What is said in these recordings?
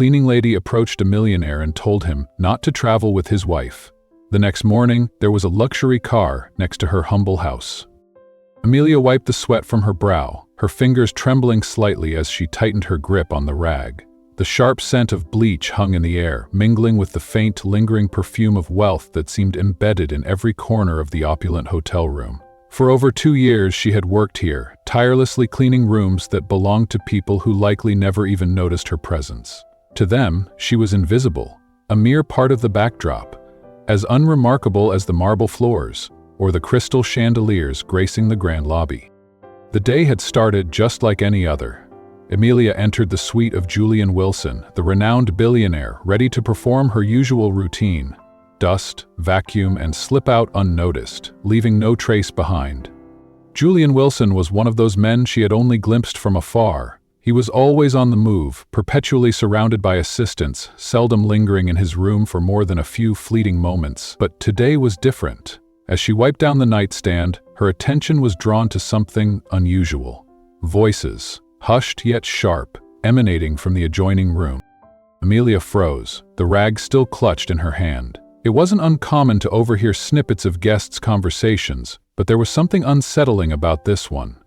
cleaning lady approached a millionaire and told him not to travel with his wife. The next morning, there was a luxury car next to her humble house. Amelia wiped the sweat from her brow, her fingers trembling slightly as she tightened her grip on the rag. The sharp scent of bleach hung in the air, mingling with the faint, lingering perfume of wealth that seemed embedded in every corner of the opulent hotel room. For over 2 years she had worked here, tirelessly cleaning rooms that belonged to people who likely never even noticed her presence. To them, she was invisible, a mere part of the backdrop, as unremarkable as the marble floors or the crystal chandeliers gracing the grand lobby. The day had started just like any other. Amelia entered the suite of Julian Wilson, the renowned billionaire, ready to perform her usual routine: dust, vacuum, and slip out unnoticed, leaving no trace behind. Julian Wilson was one of those men she had only glimpsed from afar. He was always on the move, perpetually surrounded by assistants, seldom lingering in his room for more than a few fleeting moments. But today was different. As she wiped down the nightstand, her attention was drawn to something unusual. Voices, hushed yet sharp, emanating from the adjoining room. Amelia froze, the rag still clutched in her hand. It wasn't uncommon to overhear snippets of guests' conversations, but there was something unsettling about this one.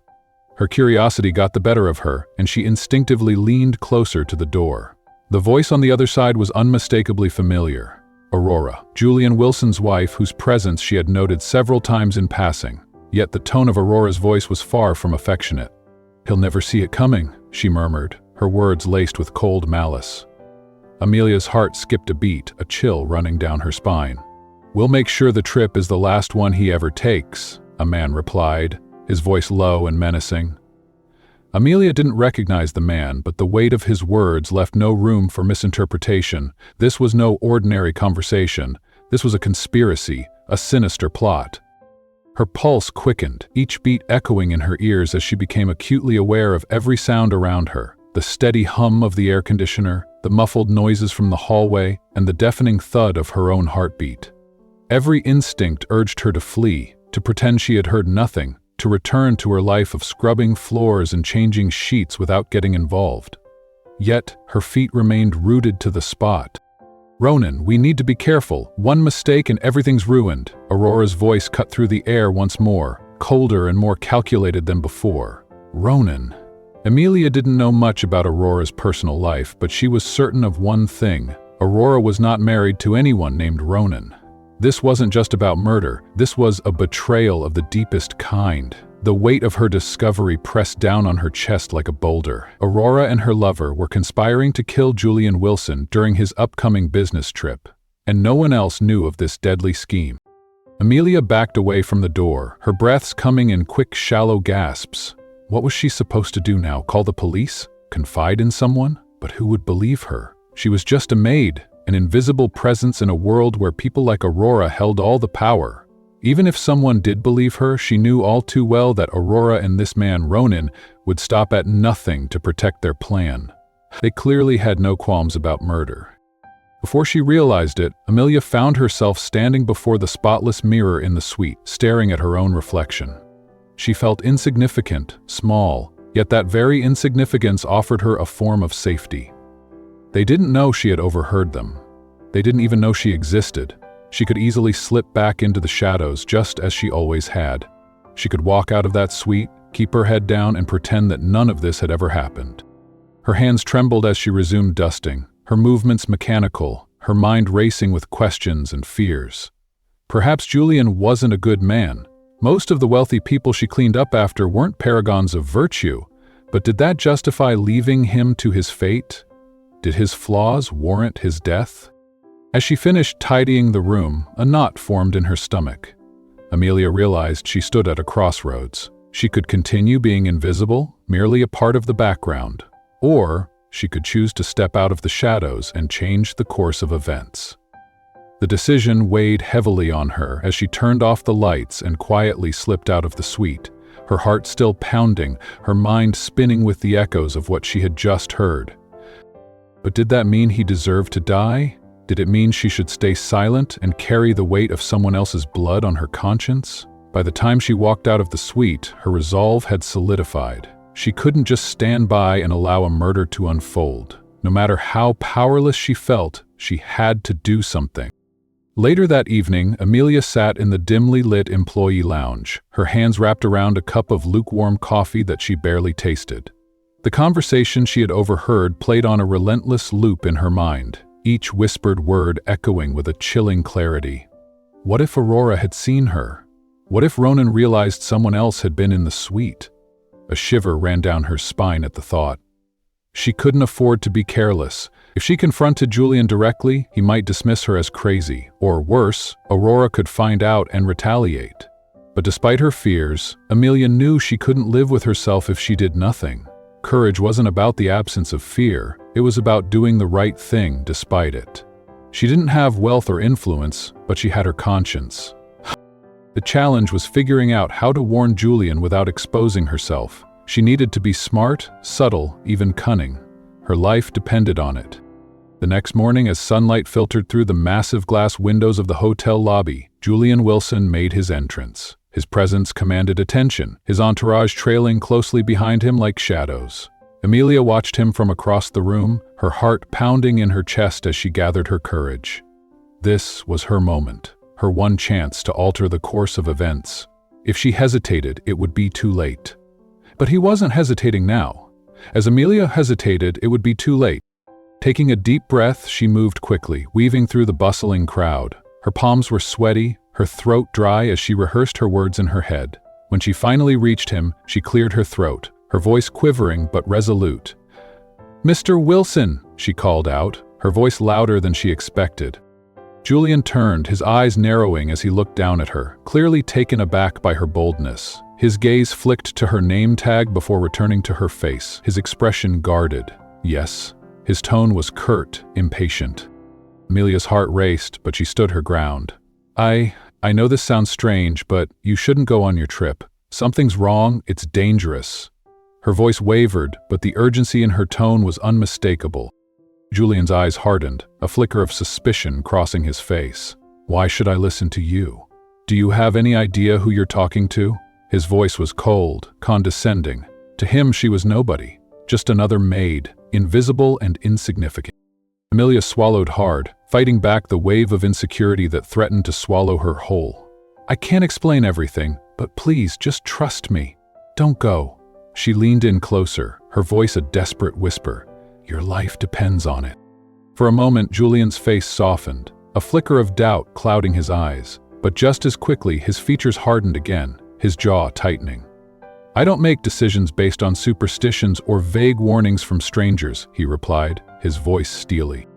Her curiosity got the better of her, and she instinctively leaned closer to the door. The voice on the other side was unmistakably familiar. Aurora, Julian Wilson's wife, whose presence she had noted several times in passing. Yet the tone of Aurora's voice was far from affectionate. "He'll never see it coming," she murmured, her words laced with cold malice. Amelia's heart skipped a beat, a chill running down her spine. "We'll make sure the trip is the last one he ever takes," a man replied, his voice low and menacing. Amelia didn't recognize the man, but the weight of his words left no room for misinterpretation. This was no ordinary conversation. This was a conspiracy, a sinister plot. Her pulse quickened, each beat echoing in her ears as she became acutely aware of every sound around her: the steady hum of the air conditioner, the muffled noises from the hallway, and the deafening thud of her own heartbeat. Every instinct urged her to flee, to pretend she had heard nothing, to return to her life of scrubbing floors and changing sheets without getting involved. Yet, her feet remained rooted to the spot. "Ronan, we need to be careful. One mistake and everything's ruined." Aurora's voice cut through the air once more, colder and more calculated than before. Ronan. Amelia didn't know much about Aurora's personal life, but she was certain of one thing: Aurora was not married to anyone named Ronan. This wasn't just about murder, this was a betrayal of the deepest kind. The weight of her discovery pressed down on her chest like a boulder. Aurora and her lover were conspiring to kill Julian Wilson during his upcoming business trip, and no one else knew of this deadly scheme. Amelia backed away from the door, her breaths coming in quick, shallow gasps. What was she supposed to do now? Call the police? Confide in someone? But who would believe her? She was just a maid, an invisible presence in a world where people like Aurora held all the power. Even if someone did believe her, she knew all too well that Aurora and this man, Ronan, would stop at nothing to protect their plan. They clearly had no qualms about murder. Before she realized it, Amelia found herself standing before the spotless mirror in the suite, staring at her own reflection. She felt insignificant, small, yet that very insignificance offered her a form of safety. They didn't know she had overheard them. They didn't even know she existed. She could easily slip back into the shadows just as she always had. She could walk out of that suite, keep her head down, and pretend that none of this had ever happened. Her hands trembled as she resumed dusting, her movements mechanical, her mind racing with questions and fears. Perhaps Julian wasn't a good man. Most of the wealthy people she cleaned up after weren't paragons of virtue, but did that justify leaving him to his fate? Did his flaws warrant his death? As she finished tidying the room, a knot formed in her stomach. Amelia realized she stood at a crossroads. She could continue being invisible, merely a part of the background, or she could choose to step out of the shadows and change the course of events. The decision weighed heavily on her as she turned off the lights and quietly slipped out of the suite, her heart still pounding, her mind spinning with the echoes of what she had just heard. But did that mean he deserved to die? Did it mean she should stay silent and carry the weight of someone else's blood on her conscience? By the time she walked out of the suite, her resolve had solidified. She couldn't just stand by and allow a murder to unfold. No matter how powerless she felt, she had to do something. Later that evening, Amelia sat in the dimly lit employee lounge, her hands wrapped around a cup of lukewarm coffee that she barely tasted. The conversation she had overheard played on a relentless loop in her mind, each whispered word echoing with a chilling clarity. What if Aurora had seen her? What if Ronan realized someone else had been in the suite? A shiver ran down her spine at the thought. She couldn't afford to be careless. If she confronted Julian directly, he might dismiss her as crazy, or worse, Aurora could find out and retaliate. But despite her fears, Amelia knew she couldn't live with herself if she did nothing. Courage wasn't about the absence of fear, it was about doing the right thing despite it. She didn't have wealth or influence, but she had her conscience. The challenge was figuring out how to warn Julian without exposing herself. She needed to be smart, subtle, even cunning. Her life depended on it. The next morning, as sunlight filtered through the massive glass windows of the hotel lobby, Julian Wilson made his entrance. His presence commanded attention, his entourage trailing closely behind him like shadows. Amelia watched him from across the room, her heart pounding in her chest as she gathered her courage. This was her moment, her one chance to alter the course of events. If she hesitated, it would be too late. But he wasn't hesitating now. As Amelia hesitated, it would be too late. Taking a deep breath, she moved quickly, weaving through the bustling crowd. Her palms were sweaty, her throat dry as she rehearsed her words in her head. When she finally reached him, she cleared her throat, her voice quivering but resolute. "Mr. Wilson," she called out, her voice louder than she expected. Julian turned, his eyes narrowing as he looked down at her, clearly taken aback by her boldness. His gaze flicked to her name tag before returning to her face, his expression guarded. Yes. His tone was curt, impatient. Amelia's heart raced, but she stood her ground. I know this sounds strange, but you shouldn't go on your trip. Something's wrong, it's dangerous." Her voice wavered, but the urgency in her tone was unmistakable. Julian's eyes hardened, a flicker of suspicion crossing his face. "Why should I listen to you? Do you have any idea who you're talking to?" His voice was cold, condescending. To him, she was nobody, just another maid, invisible and insignificant. Amelia swallowed hard, fighting back the wave of insecurity that threatened to swallow her whole. "I can't explain everything, but please, just trust me. Don't go." She leaned in closer, her voice a desperate whisper. "Your life depends on it." For a moment, Julian's face softened, a flicker of doubt clouding his eyes. But just as quickly, his features hardened again, his jaw tightening. "I don't make decisions based on superstitions or vague warnings from strangers," he replied, his voice steely.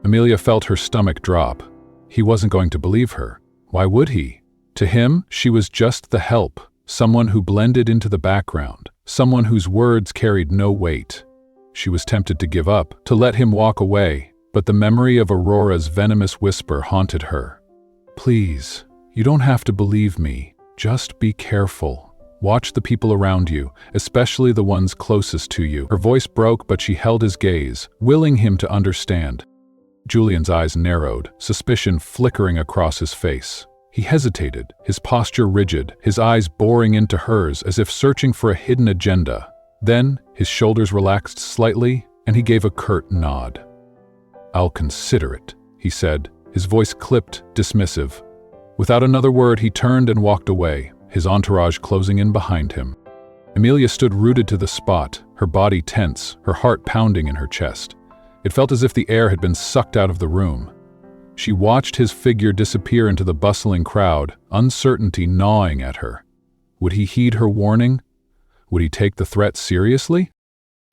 Amelia felt her stomach drop. He wasn't going to believe her. Why would he? To him, she was just the help, someone who blended into the background, someone whose words carried no weight. She was tempted to give up, to let him walk away, but the memory of Aurora's venomous whisper haunted her. "Please, you don't have to believe me. Just be careful. Watch the people around you, especially the ones closest to you." Her voice broke, but she held his gaze, willing him to understand. Julian's eyes narrowed, suspicion flickering across his face. He hesitated, his posture rigid, his eyes boring into hers as if searching for a hidden agenda. Then, his shoulders relaxed slightly, and he gave a curt nod. "I'll consider it," he said, his voice clipped, dismissive. Without another word, he turned and walked away, his entourage closing in behind him. Amelia stood rooted to the spot, her body tense, her heart pounding in her chest. It felt as if the air had been sucked out of the room. She watched his figure disappear into the bustling crowd, uncertainty gnawing at her. Would he heed her warning? Would he take the threat seriously?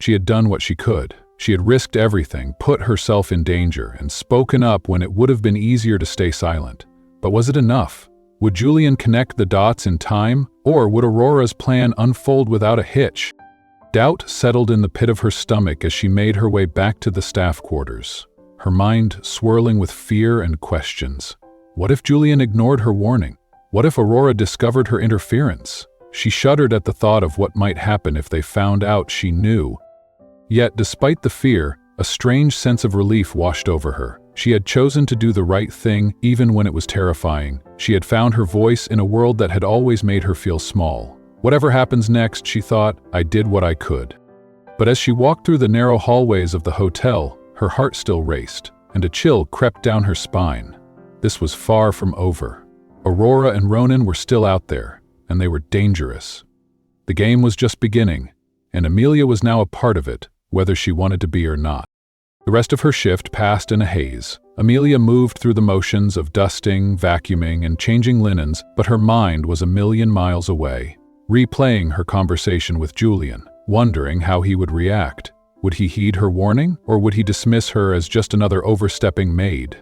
She had done what she could. She had risked everything, put herself in danger, and spoken up when it would have been easier to stay silent. But was it enough? Would Julian connect the dots in time, or would Aurora's plan unfold without a hitch? Doubt settled in the pit of her stomach as she made her way back to the staff quarters, her mind swirling with fear and questions. What if Julian ignored her warning? What if Aurora discovered her interference? She shuddered at the thought of what might happen if they found out she knew. Yet, despite the fear, a strange sense of relief washed over her. She had chosen to do the right thing even when it was terrifying. She had found her voice in a world that had always made her feel small. Whatever happens next, she thought, I did what I could. But as she walked through the narrow hallways of the hotel, Her heart still raced, and a chill crept down her spine. This was far from over. Aurora and Ronan were still out there, and they were dangerous. The game was just beginning, and Amelia was now a part of it, whether she wanted to be or not. The rest of her shift passed in a haze. Amelia moved through the motions of dusting, vacuuming, and changing linens, but her mind was a million miles away, replaying her conversation with Julian, wondering how he would react. Would he heed her warning, or would he dismiss her as just another overstepping maid?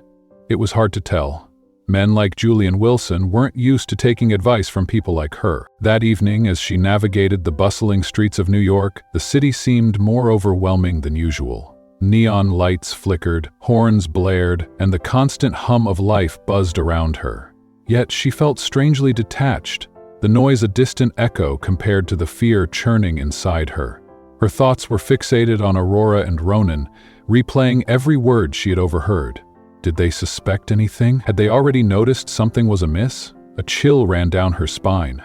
It was hard to tell. Men like Julian Wilson weren't used to taking advice from people like her. That evening, as she navigated the bustling streets of New York, the city seemed more overwhelming than usual. Neon lights flickered, horns blared, and the constant hum of life buzzed around her. Yet she felt strangely detached, the noise a distant echo compared to the fear churning inside her. Her thoughts were fixated on Aurora and Ronan, replaying every word she had overheard. Did they suspect anything? Had they already noticed something was amiss? A chill ran down her spine.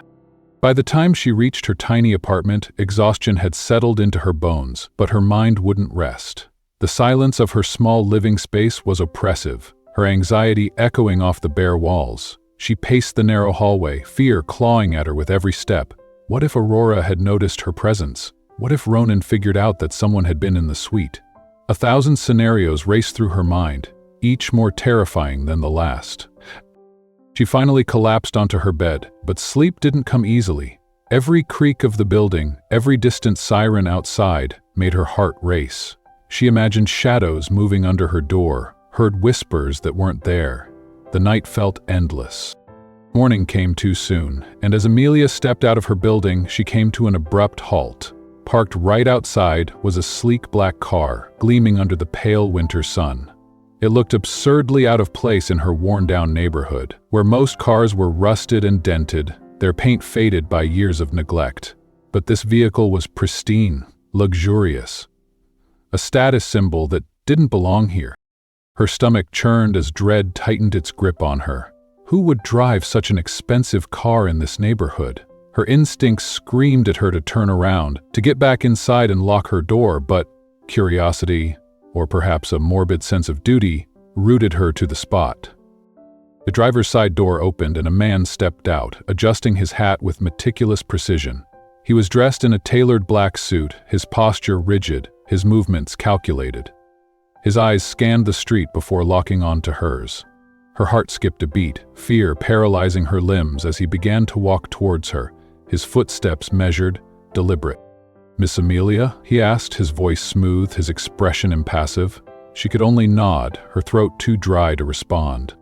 By the time she reached her tiny apartment, exhaustion had settled into her bones, but her mind wouldn't rest. The silence of her small living space was oppressive, her anxiety echoing off the bare walls. She paced the narrow hallway, fear clawing at her with every step. What if Aurora had noticed her presence? What if Ronan figured out that someone had been in the suite? 1,000 scenarios raced through her mind, each more terrifying than the last. She finally collapsed onto her bed, but sleep didn't come easily. Every creak of the building, every distant siren outside, made her heart race. She imagined shadows moving under her door, heard whispers that weren't there. The night felt endless. Morning came too soon, and as Amelia stepped out of her building, she came to an abrupt halt. Parked right outside was a sleek black car, gleaming under the pale winter sun. It looked absurdly out of place in her worn-down neighborhood, where most cars were rusted and dented, their paint faded by years of neglect. But this vehicle was pristine, luxurious. A status symbol that didn't belong here. Her stomach churned as dread tightened its grip on her. Who would drive such an expensive car in this neighborhood? Her instincts screamed at her to turn around, to get back inside and lock her door, but curiosity, or perhaps a morbid sense of duty, rooted her to the spot. The driver's side door opened and a man stepped out, adjusting his hat with meticulous precision. He was dressed in a tailored black suit, his posture rigid, his movements calculated. His eyes scanned the street before locking onto hers. Her heart skipped a beat, fear paralyzing her limbs as he began to walk towards her, his footsteps measured, deliberate. "Miss Amelia?" he asked, his voice smooth, his expression impassive. She could only nod, her throat too dry to respond.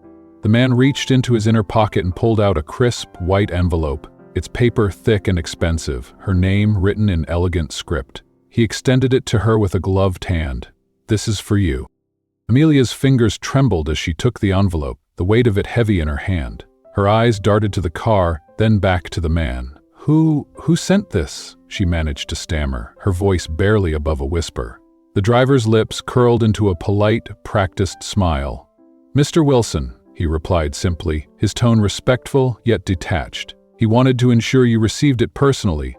The man reached into his inner pocket and pulled out a crisp, white envelope, its paper thick and expensive, her name written in elegant script. He extended it to her with a gloved hand. "This is for you." Amelia's fingers trembled as she took the envelope, the weight of it heavy in her hand. Her eyes darted to the car, then back to the man. Who sent this?" she managed to stammer, her voice barely above a whisper. The driver's lips curled into a polite, practiced smile. "Mr. Wilson," he replied simply, his tone respectful yet detached. "He wanted to ensure you received it personally."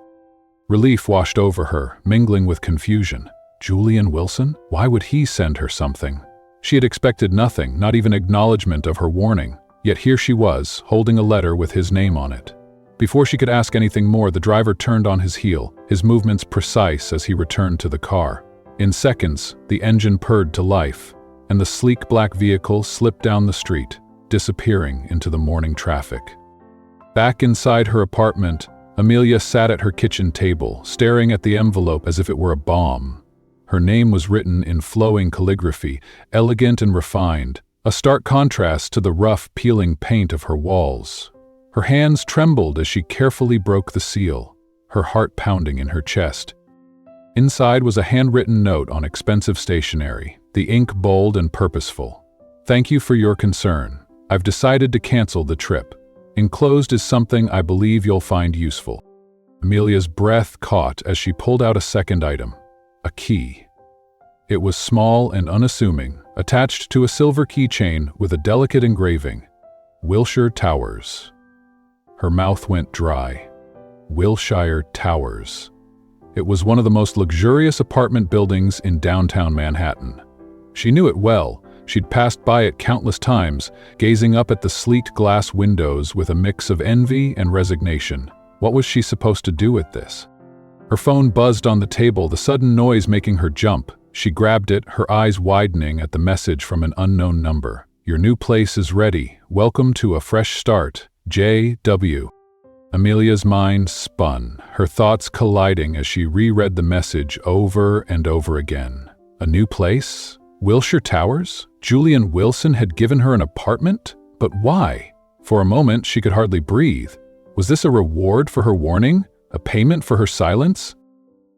Relief washed over her, mingling with confusion. Julian Wilson? Why would he send her something? She had expected nothing, not even acknowledgement of her warning. Yet here she was, holding a letter with his name on it. Before she could ask anything more, the driver turned on his heel, his movements precise as he returned to the car. In seconds, the engine purred to life, and the sleek black vehicle slipped down the street, disappearing into the morning traffic. Back inside her apartment, Amelia sat at her kitchen table, staring at the envelope as if it were a bomb. Her name was written in flowing calligraphy, elegant and refined, a stark contrast to the rough, peeling paint of her walls. Her hands trembled as she carefully broke the seal, her heart pounding in her chest. Inside was a handwritten note on expensive stationery, the ink bold and purposeful. "Thank you for your concern. I've decided to cancel the trip. Enclosed is something I believe you'll find useful." Amelia's breath caught as she pulled out a second item, a key. It was small and unassuming, attached to a silver keychain with a delicate engraving, "Wilshire Towers." Her mouth went dry. Wilshire Towers. It was one of the most luxurious apartment buildings in downtown Manhattan. She knew it well. She'd passed by it countless times, gazing up at the sleek glass windows with a mix of envy and resignation. What was she supposed to do with this? Her phone buzzed on the table, the sudden noise making her jump. She grabbed it, her eyes widening at the message from an unknown number. "Your new place is ready. Welcome to a fresh start. J.W." Amelia's mind spun, her thoughts colliding as she reread the message over and over again. A new place? Wilshire Towers? Julian Wilson had given her an apartment? But why? For a moment, she could hardly breathe. Was this a reward for her warning? A payment for her silence?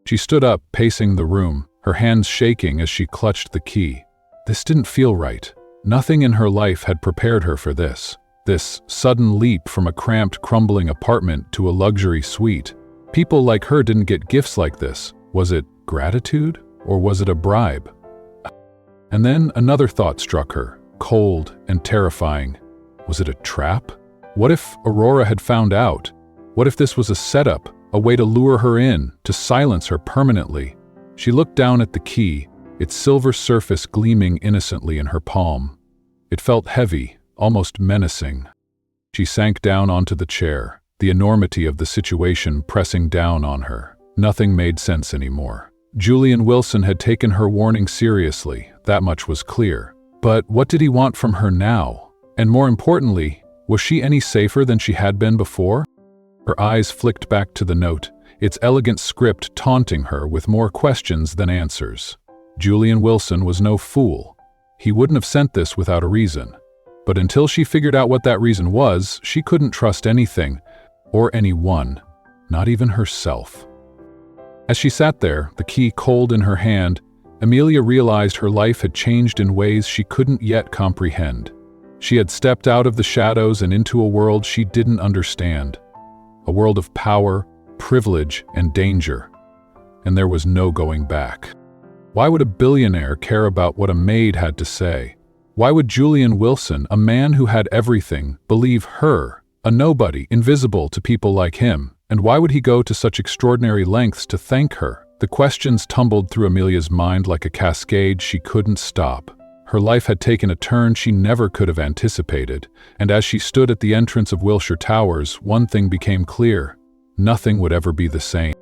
She stood up, pacing the room, her hands shaking as she clutched the key. This didn't feel right. Nothing in her life had prepared her for this. This sudden leap from a cramped, crumbling apartment to a luxury suite. People like her didn't get gifts like this. Was it gratitude, or was it a bribe? And then another thought struck her, cold and terrifying. Was it a trap? What if Aurora had found out? What if this was a setup, a way to lure her in, to silence her permanently? She looked down at the key, its silver surface gleaming innocently in her palm. It felt heavy, almost menacing. She sank down onto the chair, the enormity of the situation pressing down on her. Nothing made sense anymore. Julian Wilson had taken her warning seriously, that much was clear. But what did he want from her now? And more importantly, was she any safer than she had been before? Her eyes flicked back to the note, its elegant script taunting her with more questions than answers. Julian Wilson was no fool. He wouldn't have sent this without a reason. But until she figured out what that reason was, she couldn't trust anything, or anyone, not even herself. As she sat there, the key cold in her hand, Amelia realized her life had changed in ways she couldn't yet comprehend. She had stepped out of the shadows and into a world she didn't understand. A world of power, privilege, and danger. And there was no going back. Why would a billionaire care about what a maid had to say? Why would Julian Wilson, a man who had everything, believe her, a nobody, invisible to people like him? And why would he go to such extraordinary lengths to thank her? The questions tumbled through Amelia's mind like a cascade she couldn't stop. Her life had taken a turn she never could have anticipated, and as she stood at the entrance of Wilshire Towers, one thing became clear. Nothing would ever be the same.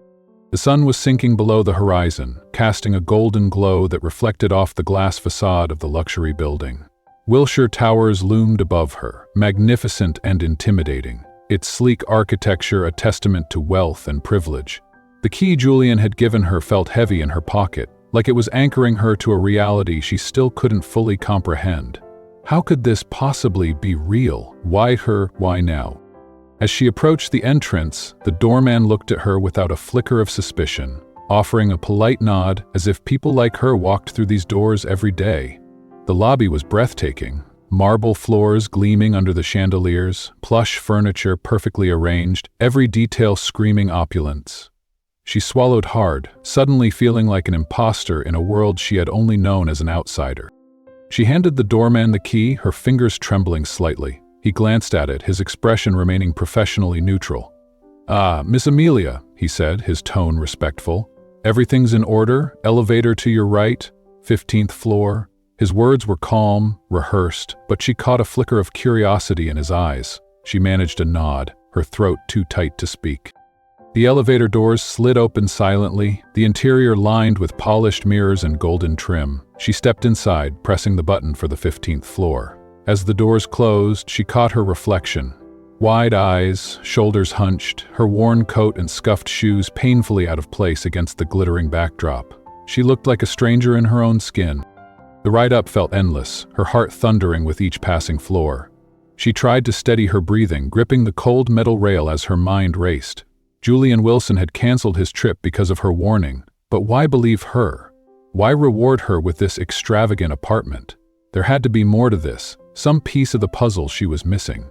The sun was sinking below the horizon, casting a golden glow that reflected off the glass facade of the luxury building. Wilshire Towers loomed above her, magnificent and intimidating, its sleek architecture a testament to wealth and privilege. The key Julian had given her felt heavy in her pocket, like it was anchoring her to a reality she still couldn't fully comprehend. How could this possibly be real? Why her? Why now? As she approached the entrance, the doorman looked at her without a flicker of suspicion, offering a polite nod as if people like her walked through these doors every day. The lobby was breathtaking. Marble floors gleaming under the chandeliers, plush furniture perfectly arranged, every detail screaming opulence. She swallowed hard, suddenly feeling like an imposter in a world she had only known as an outsider. She handed the doorman the key, her fingers trembling slightly. He glanced at it, his expression remaining professionally neutral. "Ah, Miss Amelia," he said, his tone respectful. "Everything's in order, elevator to your right, 15th floor." His words were calm, rehearsed, but she caught a flicker of curiosity in his eyes. She managed a nod, her throat too tight to speak. The elevator doors slid open silently, the interior lined with polished mirrors and golden trim. She stepped inside, pressing the button for the 15th floor. As the doors closed, she caught her reflection. Wide eyes, shoulders hunched, her worn coat and scuffed shoes painfully out of place against the glittering backdrop. She looked like a stranger in her own skin. The ride up felt endless, her heart thundering with each passing floor. She tried to steady her breathing, gripping the cold metal rail as her mind raced. Julian Wilson had canceled his trip because of her warning, but why believe her? Why reward her with this extravagant apartment? There had to be more to this, some piece of the puzzle she was missing.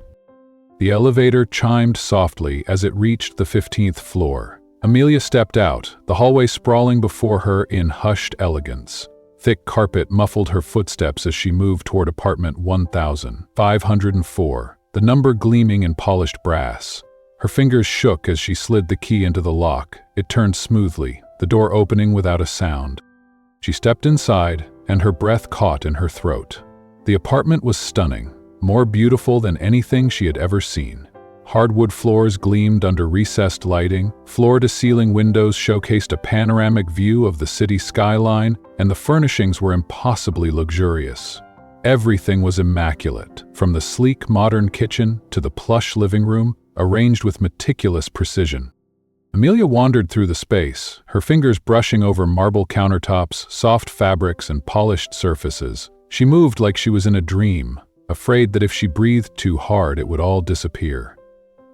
The elevator chimed softly as it reached the 15th floor. Amelia stepped out, the hallway sprawling before her in hushed elegance. Thick carpet muffled her footsteps as she moved toward apartment 1504, the number gleaming in polished brass. Her fingers shook as she slid the key into the lock. It turned smoothly, the door opening without a sound. She stepped inside, and her breath caught in her throat. The apartment was stunning, more beautiful than anything she had ever seen. Hardwood floors gleamed under recessed lighting, floor-to-ceiling windows showcased a panoramic view of the city skyline, and the furnishings were impossibly luxurious. Everything was immaculate, from the sleek modern kitchen to the plush living room, arranged with meticulous precision. Amelia wandered through the space, her fingers brushing over marble countertops, soft fabrics, and polished surfaces. She moved like she was in a dream, afraid that if she breathed too hard it would all disappear.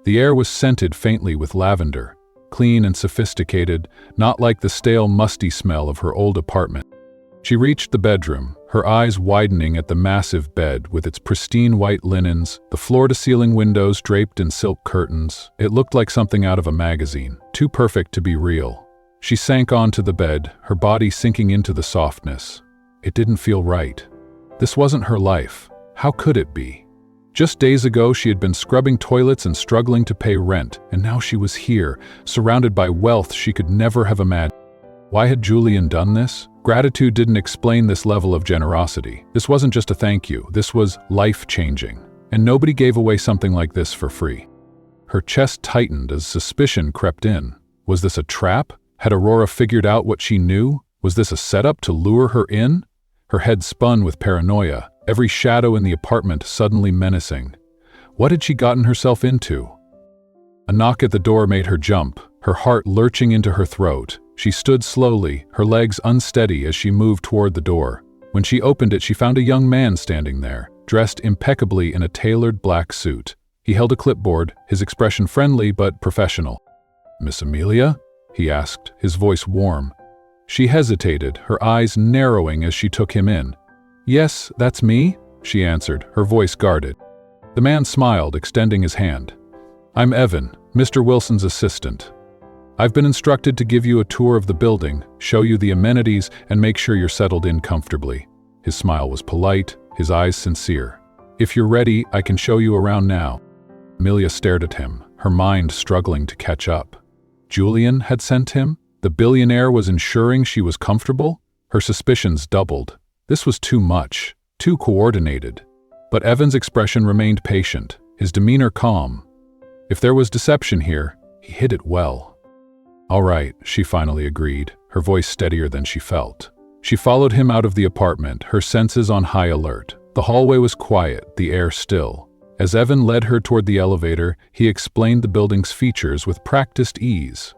The air was scented faintly with lavender, clean and sophisticated, not like the stale, musty smell of her old apartment. She reached the bedroom, her eyes widening at the massive bed with its pristine white linens, the floor-to-ceiling windows draped in silk curtains. It looked like something out of a magazine, too perfect to be real. She sank onto the bed, her body sinking into the softness. It didn't feel right. This wasn't her life. How could it be? Just days ago, she had been scrubbing toilets and struggling to pay rent, and now she was here, surrounded by wealth she could never have imagined. Why had Julian done this? Gratitude didn't explain this level of generosity. This wasn't just a thank you, this was life-changing. And nobody gave away something like this for free. Her chest tightened as suspicion crept in. Was this a trap? Had Aurora figured out what she knew? Was this a setup to lure her in? Her head spun with paranoia, every shadow in the apartment suddenly menacing. What had she gotten herself into? A knock at the door made her jump, her heart lurching into her throat. She stood slowly, her legs unsteady as she moved toward the door. When she opened it, she found a young man standing there, dressed impeccably in a tailored black suit. He held a clipboard, his expression friendly but professional. "Miss Amelia?" he asked, his voice warm. She hesitated, her eyes narrowing as she took him in. "Yes, that's me," she answered, her voice guarded. The man smiled, extending his hand. "I'm Evan, Mr. Wilson's assistant. I've been instructed to give you a tour of the building, show you the amenities, and make sure you're settled in comfortably." His smile was polite, his eyes sincere. "If you're ready, I can show you around now." Amelia stared at him, her mind struggling to catch up. Julian had sent him? The billionaire was ensuring she was comfortable? Her suspicions doubled. This was too much, too coordinated. But Evan's expression remained patient, his demeanor calm. If there was deception here, he hid it well. "All right," she finally agreed, her voice steadier than she felt. She followed him out of the apartment, her senses on high alert. The hallway was quiet, the air still. As Evan led her toward the elevator, he explained the building's features with practiced ease.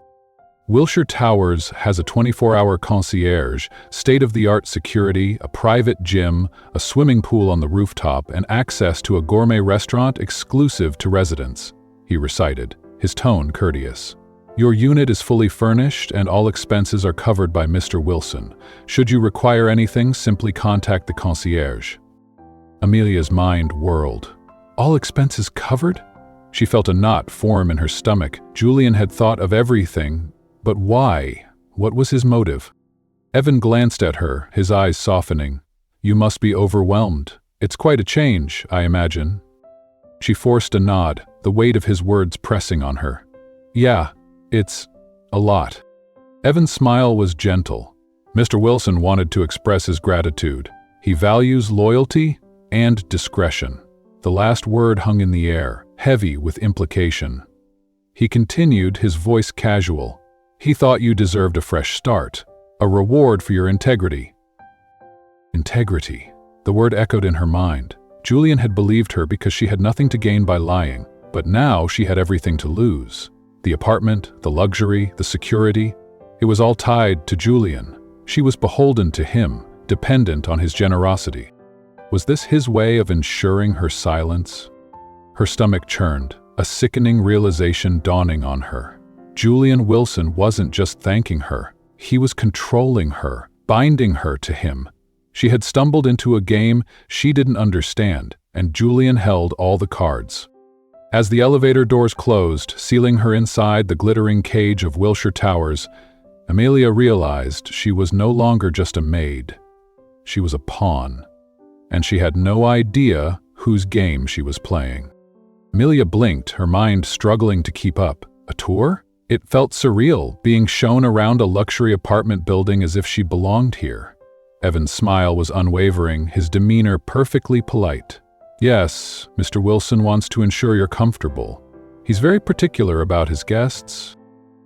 Wilshire Towers has a 24-hour concierge, state-of-the-art security, a private gym, a swimming pool on the rooftop, and access to a gourmet restaurant exclusive to residents, he recited, his tone courteous. "Your unit is fully furnished and all expenses are covered by Mr. Wilson. Should you require anything, simply contact the concierge." Amelia's mind whirled. All expenses covered? She felt a knot form in her stomach. Julian had thought of everything, but why? What was his motive? Evan glanced at her, his eyes softening. "You must be overwhelmed. It's quite a change, I imagine." She forced a nod, the weight of his words pressing on her. "Yeah, it's a lot." Evan's smile was gentle. Mr. Wilson wanted to express his gratitude. He values loyalty and discretion. The last word hung in the air, heavy with implication. He continued, his voice casual. "He thought you deserved a fresh start, a reward for your integrity." Integrity. The word echoed in her mind. Julian had believed her because she had nothing to gain by lying, but now she had everything to lose. The apartment, the luxury, the security. It was all tied to Julian. She was beholden to him, dependent on his generosity. Was this his way of ensuring her silence? Her stomach churned, a sickening realization dawning on her. Julian Wilson wasn't just thanking her. He was controlling her, binding her to him. She had stumbled into a game she didn't understand, and Julian held all the cards. As the elevator doors closed, sealing her inside the glittering cage of Wilshire Towers, Amelia realized she was no longer just a maid. She was a pawn. And she had no idea whose game she was playing. Amelia blinked, her mind struggling to keep up. A tour? It felt surreal, being shown around a luxury apartment building as if she belonged here. Evan's smile was unwavering, his demeanor perfectly polite. Yes, Mr. Wilson wants to ensure you're comfortable. He's very particular about his guests.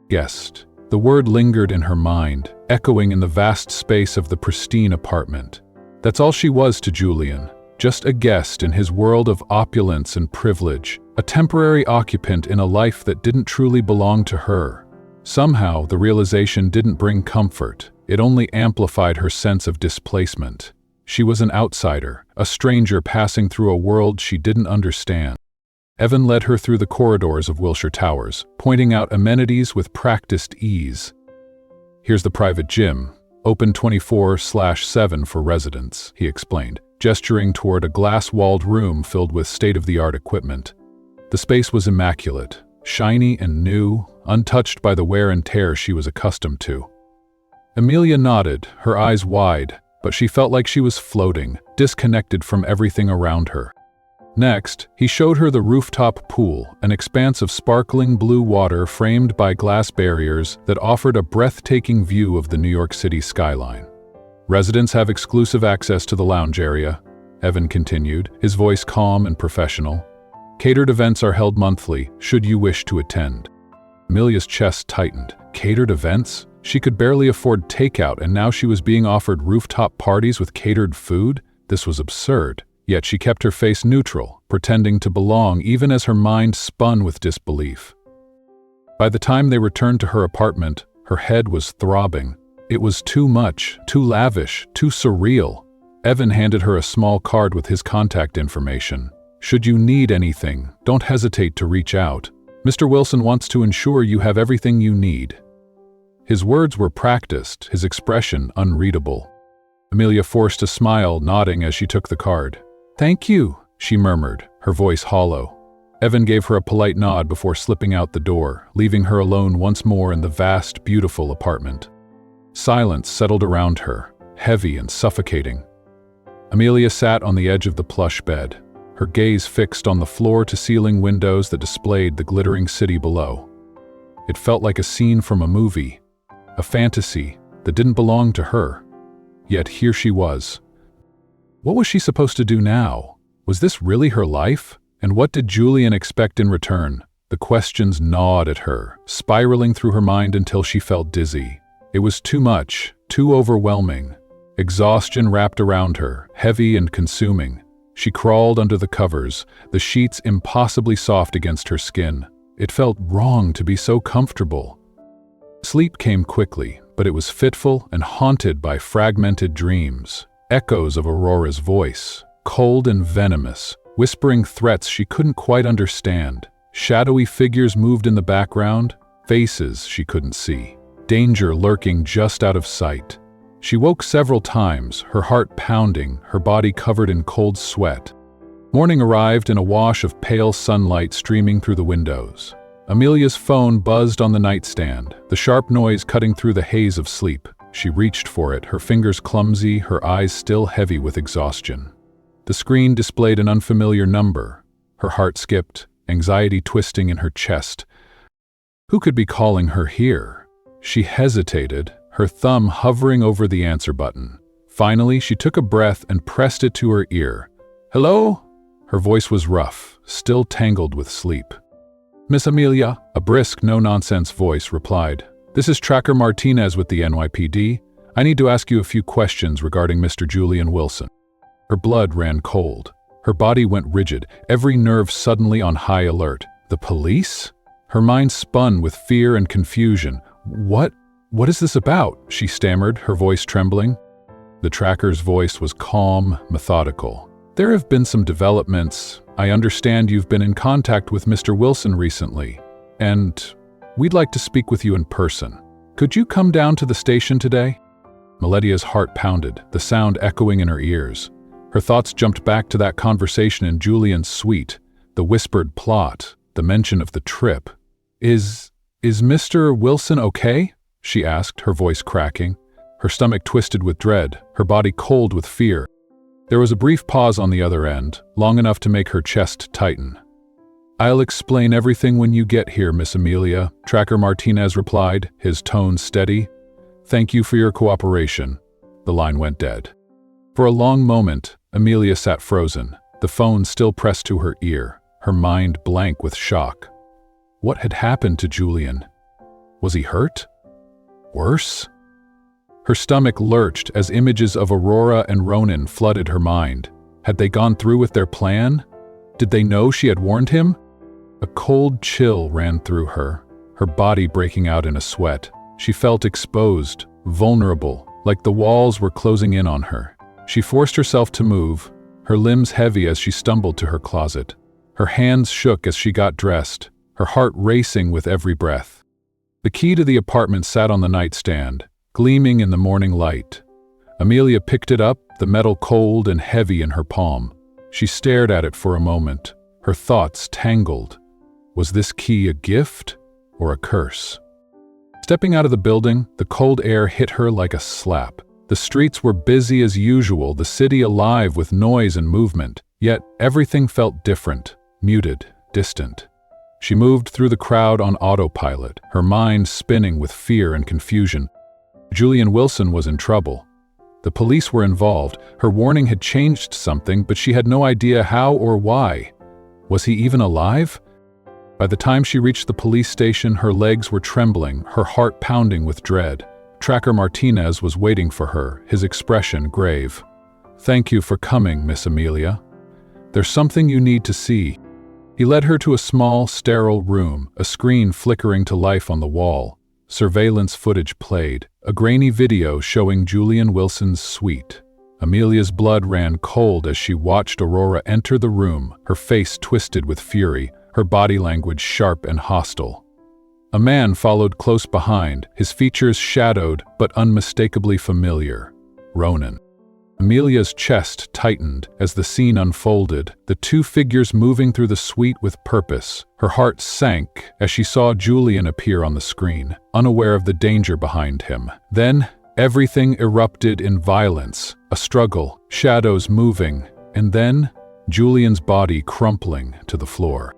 Guest. The word lingered in her mind, echoing in the vast space of the pristine apartment. That's all she was to Julian, just a guest in his world of opulence and privilege, a temporary occupant in a life that didn't truly belong to her. Somehow, the realization didn't bring comfort, it only amplified her sense of displacement. She was an outsider, a stranger passing through a world she didn't understand. Evan led her through the corridors of Wilshire Towers, pointing out amenities with practiced ease. Here's the private gym, open 24/7 for residents, he explained, gesturing toward a glass-walled room filled with state-of-the-art equipment. The space was immaculate, shiny and new, untouched by the wear and tear she was accustomed to. Amelia nodded, her eyes wide, but she felt like she was floating, disconnected from everything around her. Next, he showed her the rooftop pool, an expanse of sparkling blue water framed by glass barriers that offered a breathtaking view of the New York City skyline. Residents have exclusive access to the lounge area, Evan continued, his voice calm and professional. Catered events are held monthly, should you wish to attend. Amelia's chest tightened. Catered events? She could barely afford takeout, and now she was being offered rooftop parties with catered food? This was absurd. Yet she kept her face neutral, pretending to belong even as her mind spun with disbelief. By the time they returned to her apartment, her head was throbbing. It was too much, too lavish, too surreal. Evan handed her a small card with his contact information. Should you need anything, don't hesitate to reach out. Mr. Wilson wants to ensure you have everything you need. His words were practiced, his expression unreadable. Amelia forced a smile, nodding as she took the card. "Thank you," she murmured, her voice hollow. Evan gave her a polite nod before slipping out the door, leaving her alone once more in the vast, beautiful apartment. Silence settled around her, heavy and suffocating. Amelia sat on the edge of the plush bed, her gaze fixed on the floor-to-ceiling windows that displayed the glittering city below. It felt like a scene from a movie, a fantasy that didn't belong to her. Yet here she was. What was she supposed to do now? Was this really her life? And what did Julian expect in return? The questions gnawed at her, spiraling through her mind until she felt dizzy. It was too much, too overwhelming. Exhaustion wrapped around her, heavy and consuming. She crawled under the covers, the sheets impossibly soft against her skin. It felt wrong to be so comfortable. Sleep came quickly, but it was fitful and haunted by fragmented dreams. Echoes of Aurora's voice, cold and venomous, whispering threats she couldn't quite understand. Shadowy figures moved in the background, faces she couldn't see. Danger lurking just out of sight. She woke several times, her heart pounding, her body covered in cold sweat. Morning arrived in a wash of pale sunlight streaming through the windows. Amelia's phone buzzed on the nightstand, the sharp noise cutting through the haze of sleep. She reached for it, her fingers clumsy, her eyes still heavy with exhaustion. The screen displayed an unfamiliar number. Her heart skipped, anxiety twisting in her chest. Who could be calling her here? She hesitated, her thumb hovering over the answer button. Finally, she took a breath and pressed it to her ear. "Hello?" Her voice was rough, still tangled with sleep. "Miss Amelia," a brisk, no-nonsense voice replied. "This is Tracker Martinez with the NYPD. I need to ask you a few questions regarding Mr. Julian Wilson." Her blood ran cold. Her body went rigid, every nerve suddenly on high alert. The police? Her mind spun with fear and confusion. What is this about?" she stammered, her voice trembling. The tracker's voice was calm, methodical. "There have been some developments. I understand you've been in contact with Mr. Wilson recently, and we'd like to speak with you in person. Could you come down to the station today?" Meledia's heart pounded, the sound echoing in her ears. Her thoughts jumped back to that conversation in Julian's suite, the whispered plot, the mention of the trip. Is Mr. Wilson okay?" she asked, her voice cracking. Her stomach twisted with dread, her body cold with fear. There was a brief pause on the other end, long enough to make her chest tighten. "I'll explain everything when you get here, Miss Amelia," Tracker Martinez replied, his tone steady. "Thank you for your cooperation. The line went dead. For a long moment, Amelia sat frozen, the phone still pressed to her ear, her mind blank with shock. What had happened to Julian? Was he hurt? Worse? Her stomach lurched as images of Aurora and Ronan flooded her mind. Had they gone through with their plan? Did they know she had warned him? A cold chill ran through her body breaking out in a sweat. She felt exposed, vulnerable, like the walls were closing in on her. She forced herself to move, her limbs heavy as she stumbled to her closet. Her hands shook as she got dressed, her heart racing with every breath. The key to the apartment sat on the nightstand, gleaming in the morning light. Amelia picked it up, the metal cold and heavy in her palm. She stared at it for a moment, her thoughts tangled. Was this key a gift or a curse? Stepping out of the building, the cold air hit her like a slap. The streets were busy as usual, the city alive with noise and movement, yet everything felt different, muted, distant. She moved through the crowd on autopilot, her mind spinning with fear and confusion. Julian Wilson was in trouble. The police were involved. Her warning had changed something, but she had no idea how or why. Was he even alive? By the time she reached the police station, her legs were trembling, her heart pounding with dread. Tracker Martinez was waiting for her, his expression grave. "Thank you for coming, Miss Amelia. There's something you need to see." He led her to a small, sterile room, a screen flickering to life on the wall. Surveillance footage played, a grainy video showing Julian Wilson's suite. Amelia's blood ran cold as she watched Aurora enter the room, her face twisted with fury, her body language sharp and hostile. A man followed close behind, his features shadowed but unmistakably familiar. Ronan. Amelia's chest tightened as the scene unfolded, the two figures moving through the suite with purpose. Her heart sank as she saw Julian appear on the screen, unaware of the danger behind him. Then, everything erupted in violence, a struggle, shadows moving, and then, Julian's body crumpling to the floor.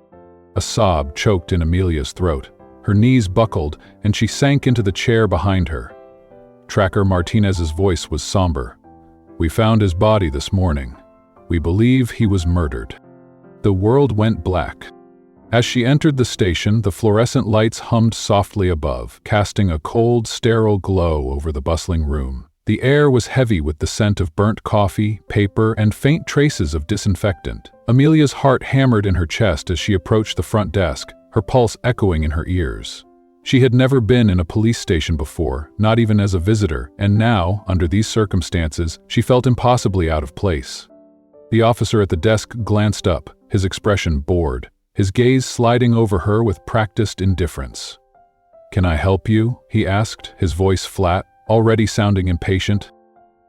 A sob choked in Amelia's throat. Her knees buckled, and she sank into the chair behind her. Tracker Martinez's voice was somber. "We found his body this morning. We believe he was murdered." The world went black. As she entered the station, the fluorescent lights hummed softly above, casting a cold, sterile glow over the bustling room. The air was heavy with the scent of burnt coffee, paper, and faint traces of disinfectant. Amelia's heart hammered in her chest as she approached the front desk, her pulse echoing in her ears. She had never been in a police station before, not even as a visitor, and now, under these circumstances, she felt impossibly out of place. The officer at the desk glanced up, his expression bored, his gaze sliding over her with practiced indifference. "Can I help you?" he asked, his voice flat, already sounding impatient.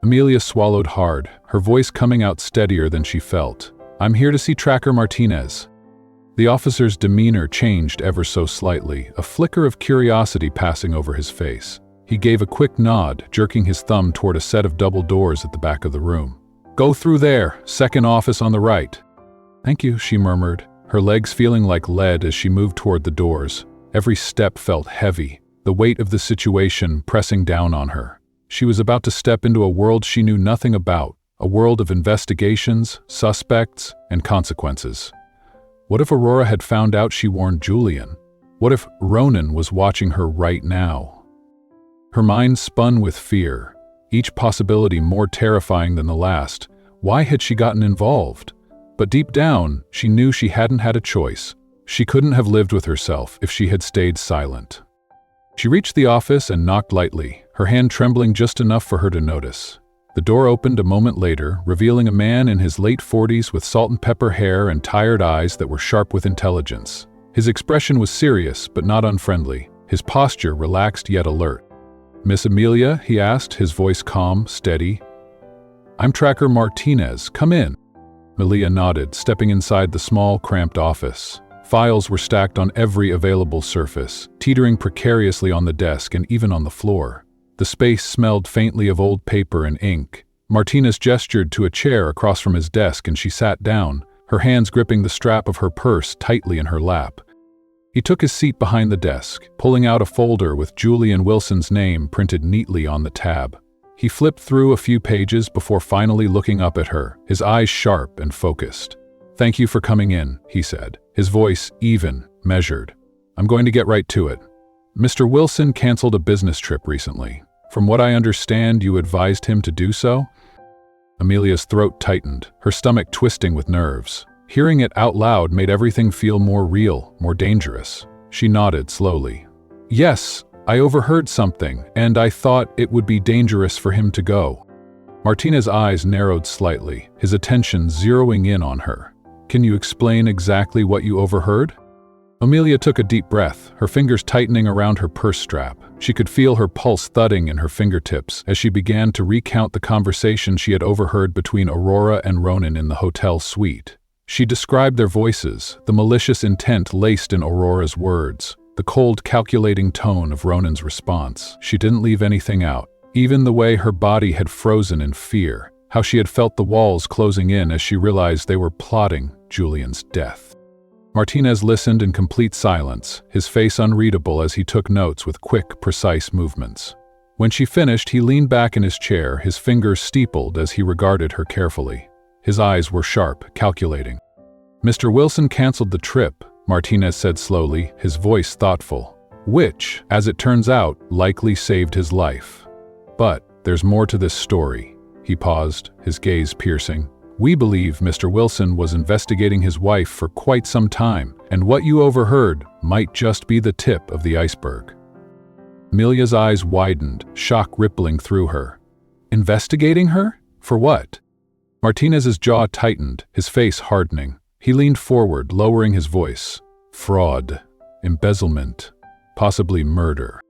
Amelia swallowed hard, her voice coming out steadier than she felt. "I'm here to see Tracker Martinez." The officer's demeanor changed ever so slightly, a flicker of curiosity passing over his face. He gave a quick nod, jerking his thumb toward a set of double doors at the back of the room. "Go through there, second office on the right." "Thank you," she murmured, her legs feeling like lead as she moved toward the doors. Every step felt heavy, the weight of the situation pressing down on her. She was about to step into a world she knew nothing about, a world of investigations, suspects, and consequences. What if Aurora had found out she warned Julian? What if Ronan was watching her right now? Her mind spun with fear, each possibility more terrifying than the last. Why had she gotten involved? But deep down, she knew she hadn't had a choice. She couldn't have lived with herself if she had stayed silent. She reached the office and knocked lightly, her hand trembling just enough for her to notice. The door opened a moment later, revealing a man in his late 40s with salt and pepper hair and tired eyes that were sharp with intelligence. His expression was serious, but not unfriendly, his posture relaxed yet alert. "Miss Amelia?" he asked, his voice calm, steady. "I'm Tracker Martinez. Come in." Amelia nodded, stepping inside the small, cramped office. Files were stacked on every available surface, teetering precariously on the desk and even on the floor. The space smelled faintly of old paper and ink. Martinez gestured to a chair across from his desk and she sat down, her hands gripping the strap of her purse tightly in her lap. He took his seat behind the desk, pulling out a folder with Julian Wilson's name printed neatly on the tab. He flipped through a few pages before finally looking up at her, his eyes sharp and focused. "Thank you for coming in," he said, his voice even, measured. "I'm going to get right to it. Mr. Wilson canceled a business trip recently. From what I understand, you advised him to do so?" Amelia's throat tightened, her stomach twisting with nerves. Hearing it out loud made everything feel more real, more dangerous. She nodded slowly. "Yes, I overheard something, and I thought it would be dangerous for him to go." Martinez's eyes narrowed slightly, his attention zeroing in on her. "Can you explain exactly what you overheard?" Amelia took a deep breath, her fingers tightening around her purse strap. She could feel her pulse thudding in her fingertips as she began to recount the conversation she had overheard between Aurora and Ronan in the hotel suite. She described their voices, the malicious intent laced in Aurora's words, the cold, calculating tone of Ronan's response. She didn't leave anything out, even the way her body had frozen in fear, how she had felt the walls closing in as she realized they were plotting Julian's death. Martinez listened in complete silence, his face unreadable as he took notes with quick, precise movements. When she finished, he leaned back in his chair, his fingers steepled as he regarded her carefully. His eyes were sharp, calculating. "Mr. Wilson canceled the trip," Martinez said slowly, his voice thoughtful, "which, as it turns out, likely saved his life. But there's more to this story." He paused, his gaze piercing. "We believe Mr. Wilson was investigating his wife for quite some time, and what you overheard might just be the tip of the iceberg." Amelia's eyes widened, shock rippling through her. "Investigating her? For what?" Martinez's jaw tightened, his face hardening. He leaned forward, lowering his voice. "Fraud, embezzlement, possibly murder."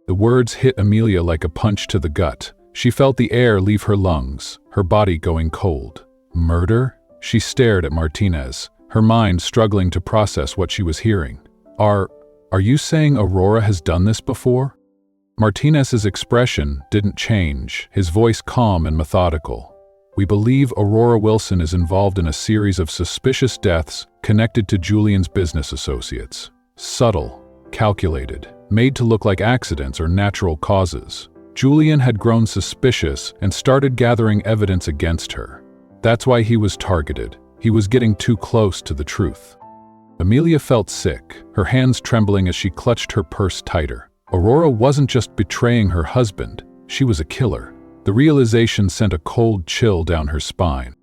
The words hit Amelia like a punch to the gut. She felt the air leave her lungs, her body going cold. "Murder?" She stared at Martinez, her mind struggling to process what she was hearing. Are you saying Aurora has done this before?" Martinez's expression didn't change, his voice calm and methodical. "We believe Aurora Wilson is involved in a series of suspicious deaths connected to Julian's business associates. Subtle, calculated, made to look like accidents or natural causes. Julian had grown suspicious and started gathering evidence against her. That's why he was targeted. He was getting too close to the truth." Amelia felt sick, her hands trembling as she clutched her purse tighter. Aurora wasn't just betraying her husband, she was a killer. The realization sent a cold chill down her spine.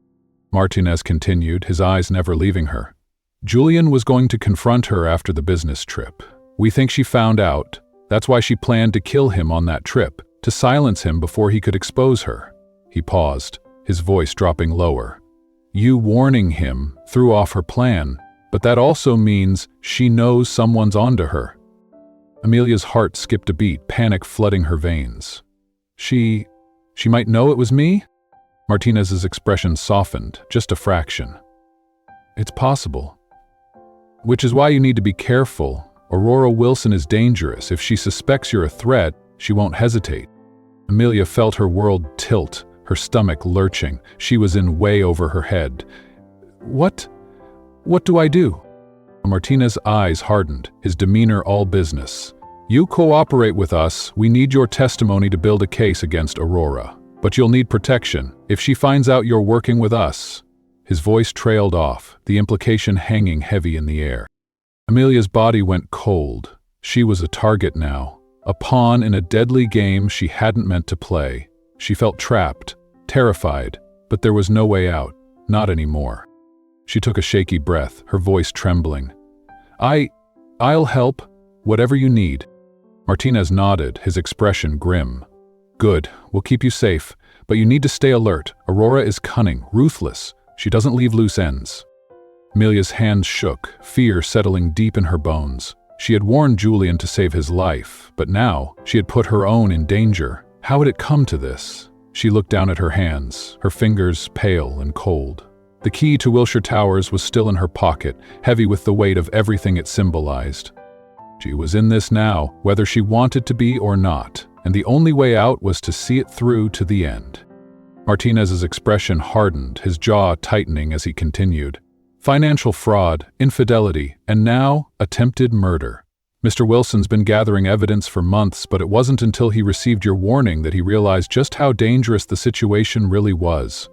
Martinez continued, his eyes never leaving her. "Julian was going to confront her after the business trip. We think she found out. That's why she planned to kill him on that trip, to silence him before he could expose her." He paused, his voice dropping lower. "You warning him threw off her plan, but that also means she knows someone's onto her." Amelia's heart skipped a beat, panic flooding her veins. She might know it was me?" Martinez's expression softened, just a fraction. "It's possible. Which is why you need to be careful. Aurora Wilson is dangerous. If she suspects you're a threat, she won't hesitate." Amelia felt her world tilt, her stomach lurching. She was in way over her head. What do I do?" Martinez's eyes hardened, his demeanor all business. "You cooperate with us. We need your testimony to build a case against Aurora. But you'll need protection. If she finds out you're working with us." His voice trailed off, the implication hanging heavy in the air. Amelia's body went cold. She was a target now, a pawn in a deadly game she hadn't meant to play. She felt trapped, terrified, but there was no way out, not anymore. She took a shaky breath, her voice trembling. I'll help, whatever you need." Martinez nodded, his expression grim. "Good, we'll keep you safe, but you need to stay alert. Aurora is cunning, ruthless. She doesn't leave loose ends." Amelia's hands shook, fear settling deep in her bones. She had warned Julian to save his life, but now she had put her own in danger. How had it come to this? She looked down at her hands, her fingers pale and cold. The key to Wilshire Towers was still in her pocket, heavy with the weight of everything it symbolized. She was in this now, whether she wanted to be or not, and the only way out was to see it through to the end. Martinez's expression hardened, his jaw tightening as he continued. Financial fraud, infidelity, and now attempted murder. Mr. Wilson's been gathering evidence for months, but it wasn't until he received your warning that he realized just how dangerous the situation really was.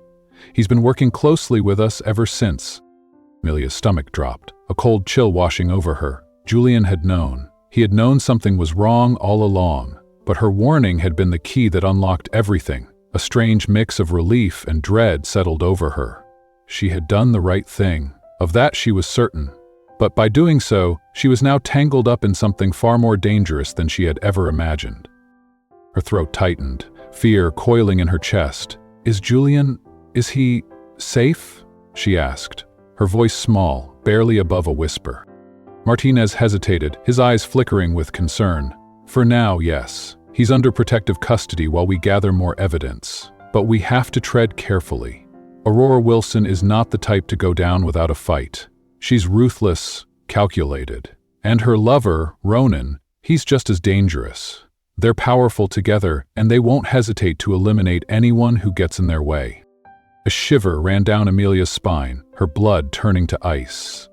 He's been working closely with us ever since." Amelia's stomach dropped, a cold chill washing over her. Julian had known. He had known something was wrong all along, but her warning had been the key that unlocked everything. A strange mix of relief and dread settled over her. She had done the right thing. Of that she was certain. But by doing so, she was now tangled up in something far more dangerous than she had ever imagined. Her throat tightened, fear coiling in her chest. Is he safe?" she asked, her voice small, barely above a whisper. Martinez hesitated, his eyes flickering with concern. "For now, yes. He's under protective custody while we gather more evidence. But we have to tread carefully. Aurora Wilson is not the type to go down without a fight. She's ruthless, calculated. And her lover, Ronan, he's just as dangerous. They're powerful together, and they won't hesitate to eliminate anyone who gets in their way." A shiver ran down Amelia's spine, her blood turning to ice.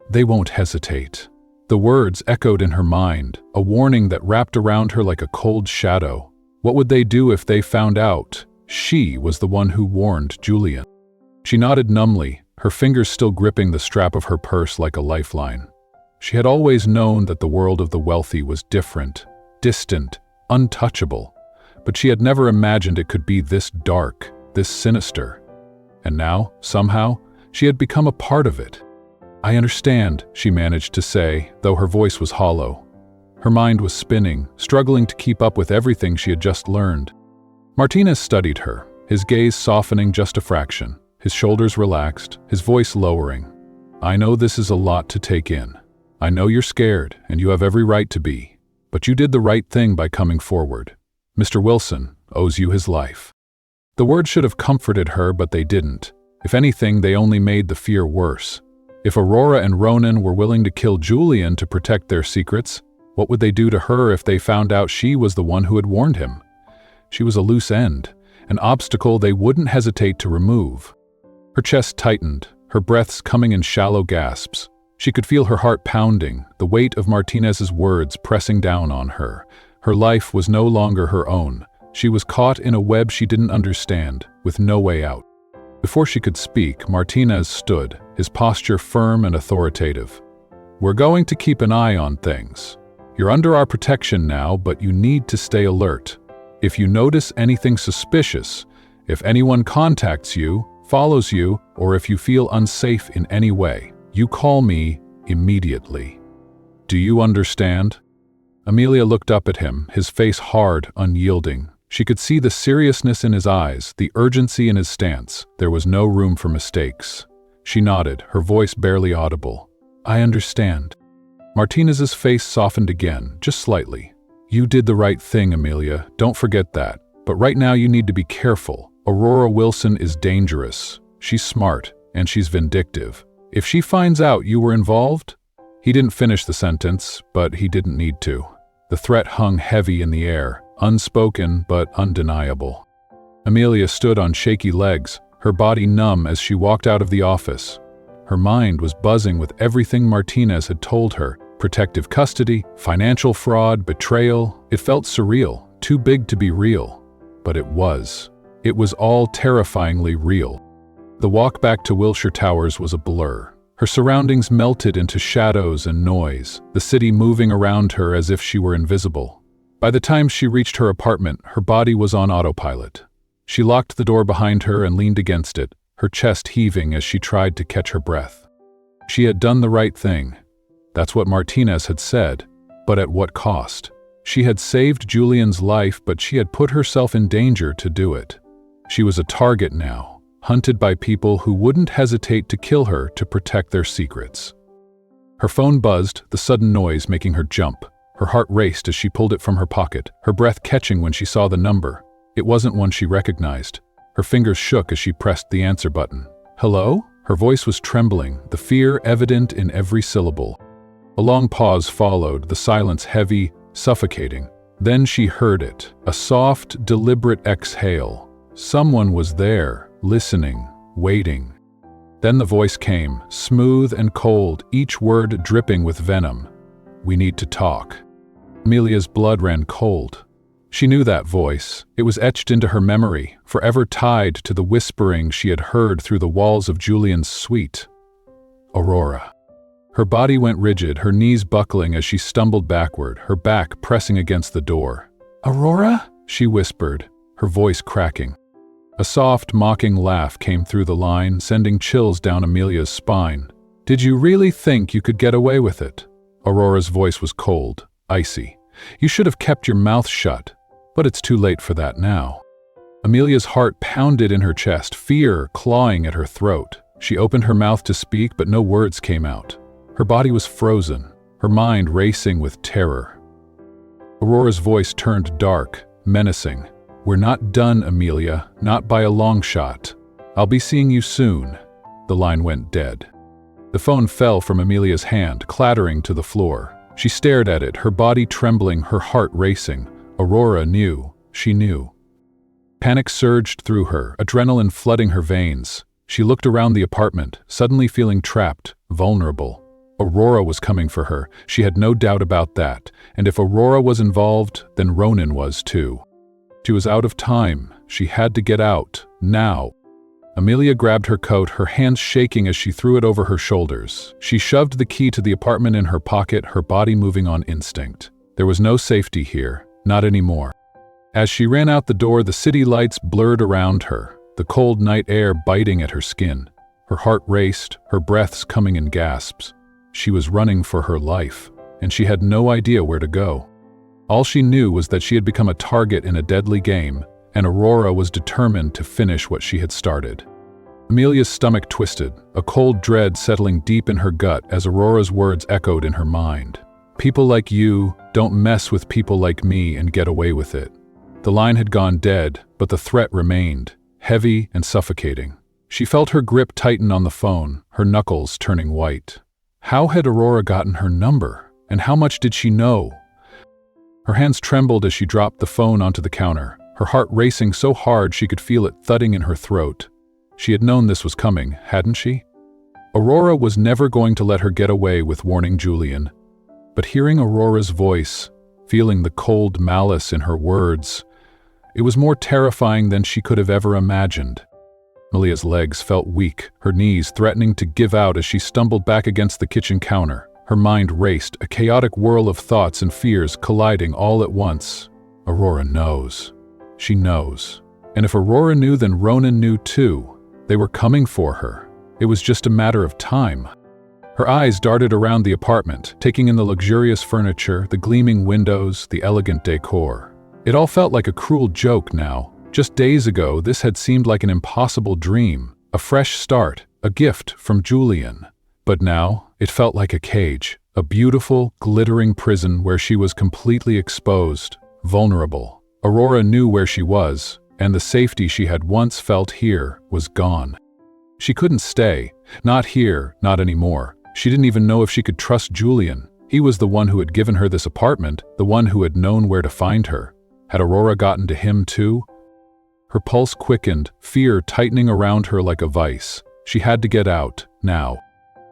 They won't hesitate. The words echoed in her mind, a warning that wrapped around her like a cold shadow. What would they do if they found out she was the one who warned Julian? She nodded numbly, her fingers still gripping the strap of her purse like a lifeline. She had always known that the world of the wealthy was different, distant, untouchable, but she had never imagined it could be this dark, this sinister. And now, somehow, she had become a part of it. "I understand," she managed to say, though her voice was hollow. Her mind was spinning, struggling to keep up with everything she had just learned. Martinez studied her, his gaze softening just a fraction, his shoulders relaxed, his voice lowering. "I know this is a lot to take in. I know you're scared, and you have every right to be. But you did the right thing by coming forward. Mr. Wilson owes you his life." The words should have comforted her, but they didn't. If anything, they only made the fear worse. If Aurora and Ronan were willing to kill Julian to protect their secrets, what would they do to her if they found out she was the one who had warned him? She was a loose end, an obstacle they wouldn't hesitate to remove. Her chest tightened, her breaths coming in shallow gasps. She could feel her heart pounding, the weight of Martinez's words pressing down on her. Her life was no longer her own. She was caught in a web she didn't understand, with no way out. Before she could speak, Martinez stood, his posture firm and authoritative. "We're going to keep an eye on things. You're under our protection now, but you need to stay alert. If you notice anything suspicious, if anyone contacts you, follows you, or if you feel unsafe in any way, you call me immediately. Do you understand?" Amelia looked up at him, his face hard, unyielding. She could see the seriousness in his eyes, the urgency in his stance. There was no room for mistakes. She nodded, her voice barely audible. "I understand." Martinez's face softened again, just slightly. "You did the right thing, Amelia, don't forget that. But right now you need to be careful. Aurora Wilson is dangerous. She's smart, and she's vindictive. If she finds out you were involved..." He didn't finish the sentence, but he didn't need to. The threat hung heavy in the air, unspoken but undeniable. Amelia stood on shaky legs, her body numb as she walked out of the office. Her mind was buzzing with everything Martinez had told her. Protective custody, financial fraud, betrayal. It felt surreal, too big to be real. But it was. It was all terrifyingly real. The walk back to Wilshire Towers was a blur. Her surroundings melted into shadows and noise, the city moving around her as if she were invisible. By the time she reached her apartment, her body was on autopilot. She locked the door behind her and leaned against it, her chest heaving as she tried to catch her breath. She had done the right thing. That's what Martinez had said, but at what cost? She had saved Julian's life, but she had put herself in danger to do it. She was a target now, hunted by people who wouldn't hesitate to kill her to protect their secrets. Her phone buzzed, the sudden noise making her jump. Her heart raced as she pulled it from her pocket, her breath catching when she saw the number. It wasn't one she recognized. Her fingers shook as she pressed the answer button. "Hello?" Her voice was trembling, the fear evident in every syllable. A long pause followed, the silence heavy, suffocating. Then she heard it, a soft, deliberate exhale. Someone was there, listening, waiting. Then the voice came, smooth and cold, each word dripping with venom. "We need to talk." Amelia's blood ran cold. She knew that voice. It was etched into her memory, forever tied to the whispering she had heard through the walls of Julian's suite. Aurora. Her body went rigid, her knees buckling as she stumbled backward, her back pressing against the door. "Aurora?" she whispered, her voice cracking. A soft, mocking laugh came through the line, sending chills down Amelia's spine. "Did you really think you could get away with it?" Aurora's voice was cold, icy. "You should have kept your mouth shut, but it's too late for that now." Amelia's heart pounded in her chest, fear clawing at her throat. She opened her mouth to speak, but no words came out. Her body was frozen, her mind racing with terror. Aurora's voice turned dark, menacing. "We're not done, Amelia, not by a long shot. I'll be seeing you soon." The line went dead. The phone fell from Amelia's hand, clattering to the floor. She stared at it, her body trembling, her heart racing. Aurora knew. She knew. Panic surged through her, adrenaline flooding her veins. She looked around the apartment, suddenly feeling trapped, vulnerable. Aurora was coming for her. She had no doubt about that. And if Aurora was involved, then Ronan was too. She was out of time. She had to get out, now. Amelia grabbed her coat, her hands shaking as she threw it over her shoulders. She shoved the key to the apartment in her pocket, her body moving on instinct. There was no safety here, not anymore. As she ran out the door, the city lights blurred around her, the cold night air biting at her skin. Her heart raced, her breaths coming in gasps. She was running for her life, and she had no idea where to go. All she knew was that she had become a target in a deadly game, and Aurora was determined to finish what she had started. Amelia's stomach twisted, a cold dread settling deep in her gut as Aurora's words echoed in her mind. "People like you don't mess with people like me and get away with it." The line had gone dead, but the threat remained, heavy and suffocating. She felt her grip tighten on the phone, her knuckles turning white. How had Aurora gotten her number? And how much did she know? Her hands trembled as she dropped the phone onto the counter, her heart racing so hard she could feel it thudding in her throat. She had known this was coming, hadn't she? Aurora was never going to let her get away with warning Julian. But hearing Aurora's voice, feeling the cold malice in her words, it was more terrifying than she could have ever imagined. Amelia's legs felt weak, her knees threatening to give out as she stumbled back against the kitchen counter. Her mind raced, a chaotic whirl of thoughts and fears colliding all at once. Aurora knows. She knows. And if Aurora knew, then Ronan knew too. They were coming for her. It was just a matter of time. Her eyes darted around the apartment, taking in the luxurious furniture, the gleaming windows, the elegant decor. It all felt like a cruel joke now. Just days ago, this had seemed like an impossible dream, a fresh start, a gift from Julian. But now, it felt like a cage, a beautiful, glittering prison where she was completely exposed, vulnerable. Aurora knew where she was, and the safety she had once felt here was gone. She couldn't stay. Not here, not anymore. She didn't even know if she could trust Julian. He was the one who had given her this apartment, the one who had known where to find her. Had Aurora gotten to him too? Her pulse quickened, fear tightening around her like a vice. She had to get out, now.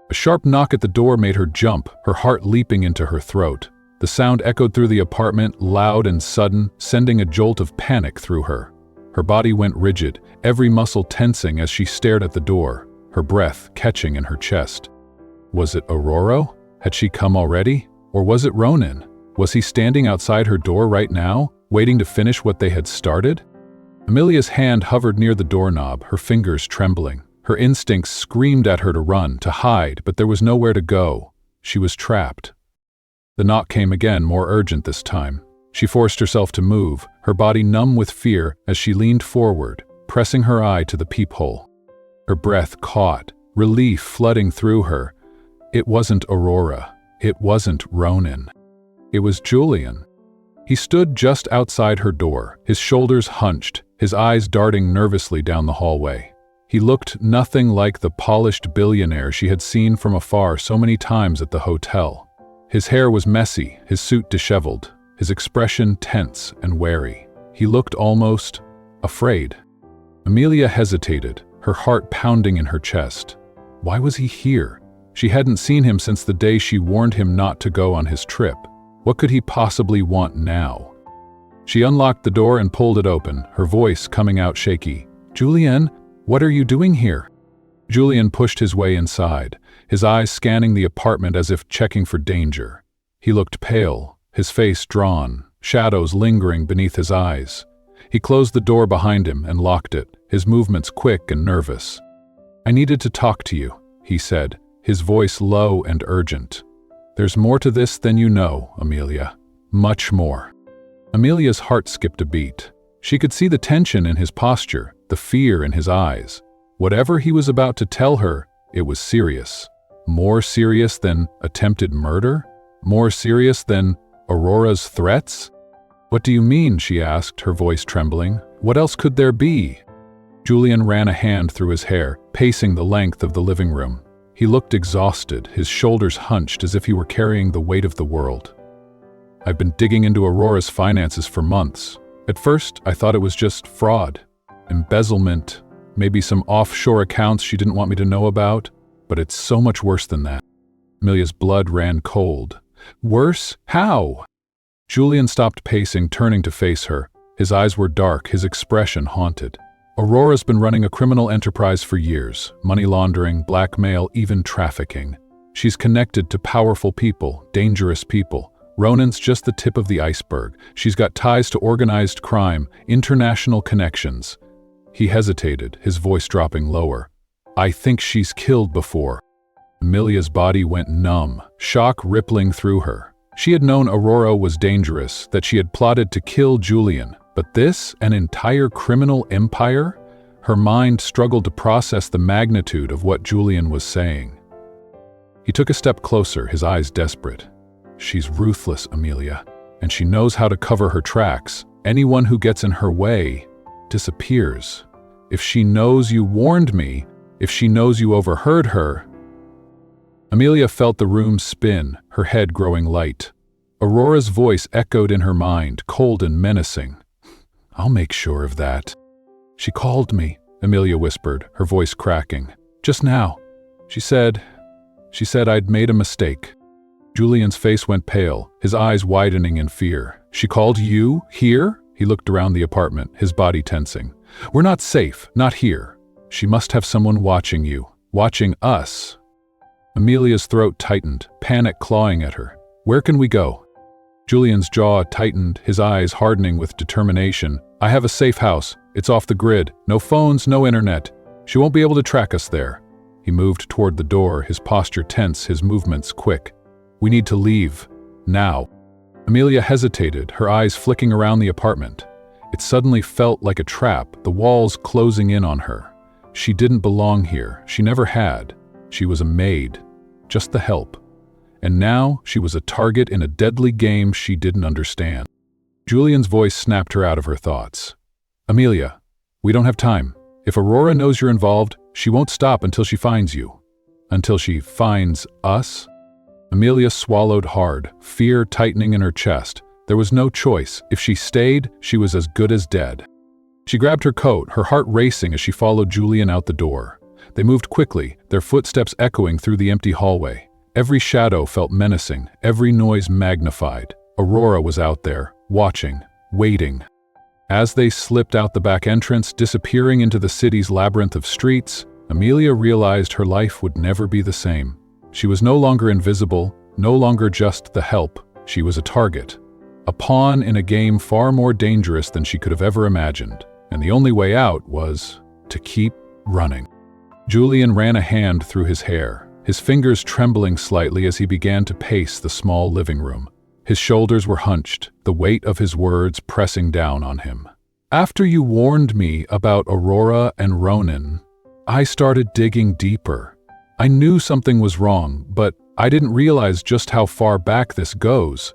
A sharp knock at the door made her jump, her heart leaping into her throat. The sound echoed through the apartment, loud and sudden, sending a jolt of panic through her. Her body went rigid, every muscle tensing as she stared at the door, her breath catching in her chest. Was it Aurora? Had she come already? Or was it Ronan? Was he standing outside her door right now, waiting to finish what they had started? Amelia's hand hovered near the doorknob, her fingers trembling. Her instincts screamed at her to run, to hide, but there was nowhere to go. She was trapped. The knock came again, more urgent this time. She forced herself to move, her body numb with fear as she leaned forward, pressing her eye to the peephole. Her breath caught, relief flooding through her. It wasn't Aurora. It wasn't Ronan. It was Julian. He stood just outside her door, his shoulders hunched, his eyes darting nervously down the hallway. He looked nothing like the polished billionaire she had seen from afar so many times at the hotel. His hair was messy, his suit disheveled, his expression tense and wary. He looked almost afraid. Amelia hesitated, her heart pounding in her chest. Why was he here? She hadn't seen him since the day she warned him not to go on his trip. What could he possibly want now? She unlocked the door and pulled it open, her voice coming out shaky. "Julian, what are you doing here?" Julian pushed his way inside, his eyes scanning the apartment as if checking for danger. He looked pale, his face drawn, shadows lingering beneath his eyes. He closed the door behind him and locked it, his movements quick and nervous. "I needed to talk to you," he said, his voice low and urgent. "There's more to this than you know, Amelia. Much more." Amelia's heart skipped a beat. She could see the tension in his posture, the fear in his eyes. Whatever he was about to tell her, it was serious. More serious than attempted murder? More serious than Aurora's threats? "What do you mean?" she asked, her voice trembling. "What else could there be?" Julian ran a hand through his hair, pacing the length of the living room. He looked exhausted, his shoulders hunched as if he were carrying the weight of the world. "I've been digging into Aurora's finances for months. At first, I thought it was just fraud, embezzlement, maybe some offshore accounts she didn't want me to know about, but it's so much worse than that." Amelia's blood ran cold. "Worse? How?" Julian stopped pacing, turning to face her. His eyes were dark, his expression haunted. "Aurora's been running a criminal enterprise for years. Money laundering, blackmail, even trafficking. She's connected to powerful people, dangerous people. Ronan's just the tip of the iceberg. She's got ties to organized crime, international connections." He hesitated, his voice dropping lower. "I think she's killed before." Amelia's body went numb, shock rippling through her. She had known Aurora was dangerous, that she had plotted to kill Julian, but this, an entire criminal empire? Her mind struggled to process the magnitude of what Julian was saying. He took a step closer, his eyes desperate. "She's ruthless, Amelia, and she knows how to cover her tracks. Anyone who gets in her way disappears. If she knows you warned me, if she knows you overheard her..." Amelia felt the room spin, her head growing light. Aurora's voice echoed in her mind, cold and menacing. "I'll make sure of that." "She called me," Amelia whispered, her voice cracking. "Just now. She said I'd made a mistake." Julian's face went pale, his eyes widening in fear. "She called you? Here?" He looked around the apartment, his body tensing. "We're not safe, not here. She must have someone watching you, watching us." Amelia's throat tightened, panic clawing at her. "Where can we go?" Julian's jaw tightened, his eyes hardening with determination. "I have a safe house. It's off the grid. No phones, no internet. She won't be able to track us there." He moved toward the door, his posture tense, his movements quick. "We need to leave. Now." Amelia hesitated, her eyes flicking around the apartment. It suddenly felt like a trap, the walls closing in on her. She didn't belong here. She never had. She was a maid, just the help. And now she was a target in a deadly game she didn't understand. Julian's voice snapped her out of her thoughts. "Amelia, we don't have time. If Aurora knows you're involved, she won't stop until she finds you." "Until she finds us?" Amelia swallowed hard, fear tightening in her chest. There was no choice. If she stayed, she was as good as dead. She grabbed her coat, her heart racing as she followed Julian out the door. They moved quickly, their footsteps echoing through the empty hallway. Every shadow felt menacing, every noise magnified. Aurora was out there, watching, waiting. As they slipped out the back entrance, disappearing into the city's labyrinth of streets, Amelia realized her life would never be the same. She was no longer invisible, no longer just the help. She was a target, a pawn in a game far more dangerous than she could have ever imagined. And the only way out was to keep running. Julian ran a hand through his hair, his fingers trembling slightly as he began to pace the small living room. His shoulders were hunched, the weight of his words pressing down on him. "After you warned me about Aurora and Ronan, I started digging deeper. I knew something was wrong, but I didn't realize just how far back this goes."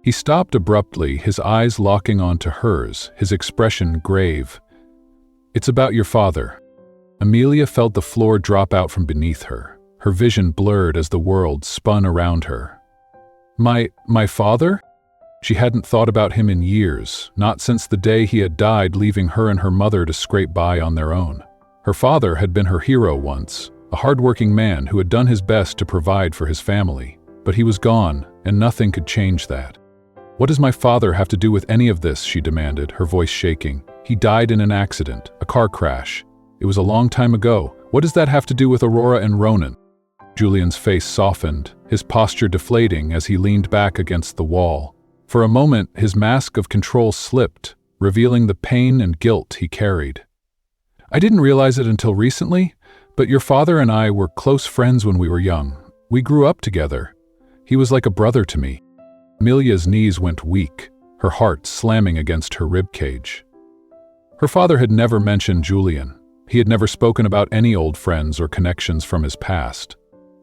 He stopped abruptly, his eyes locking onto hers, his expression grave. "It's about your father." Amelia felt the floor drop out from beneath her. Her vision blurred as the world spun around her. My father? She hadn't thought about him in years, not since the day he had died, leaving her and her mother to scrape by on their own. Her father had been her hero once, a hardworking man who had done his best to provide for his family. But he was gone, and nothing could change that. "What does my father have to do with any of this?" she demanded, her voice shaking. "He died in an accident, a car crash. It was a long time ago. What does that have to do with Aurora and Ronan?" Julian's face softened, his posture deflating as he leaned back against the wall. For a moment, his mask of control slipped, revealing the pain and guilt he carried. "I didn't realize it until recently, but your father and I were close friends when we were young. We grew up together. He was like a brother to me." Amelia's knees went weak, her heart slamming against her ribcage. Her father had never mentioned Julian. He had never spoken about any old friends or connections from his past.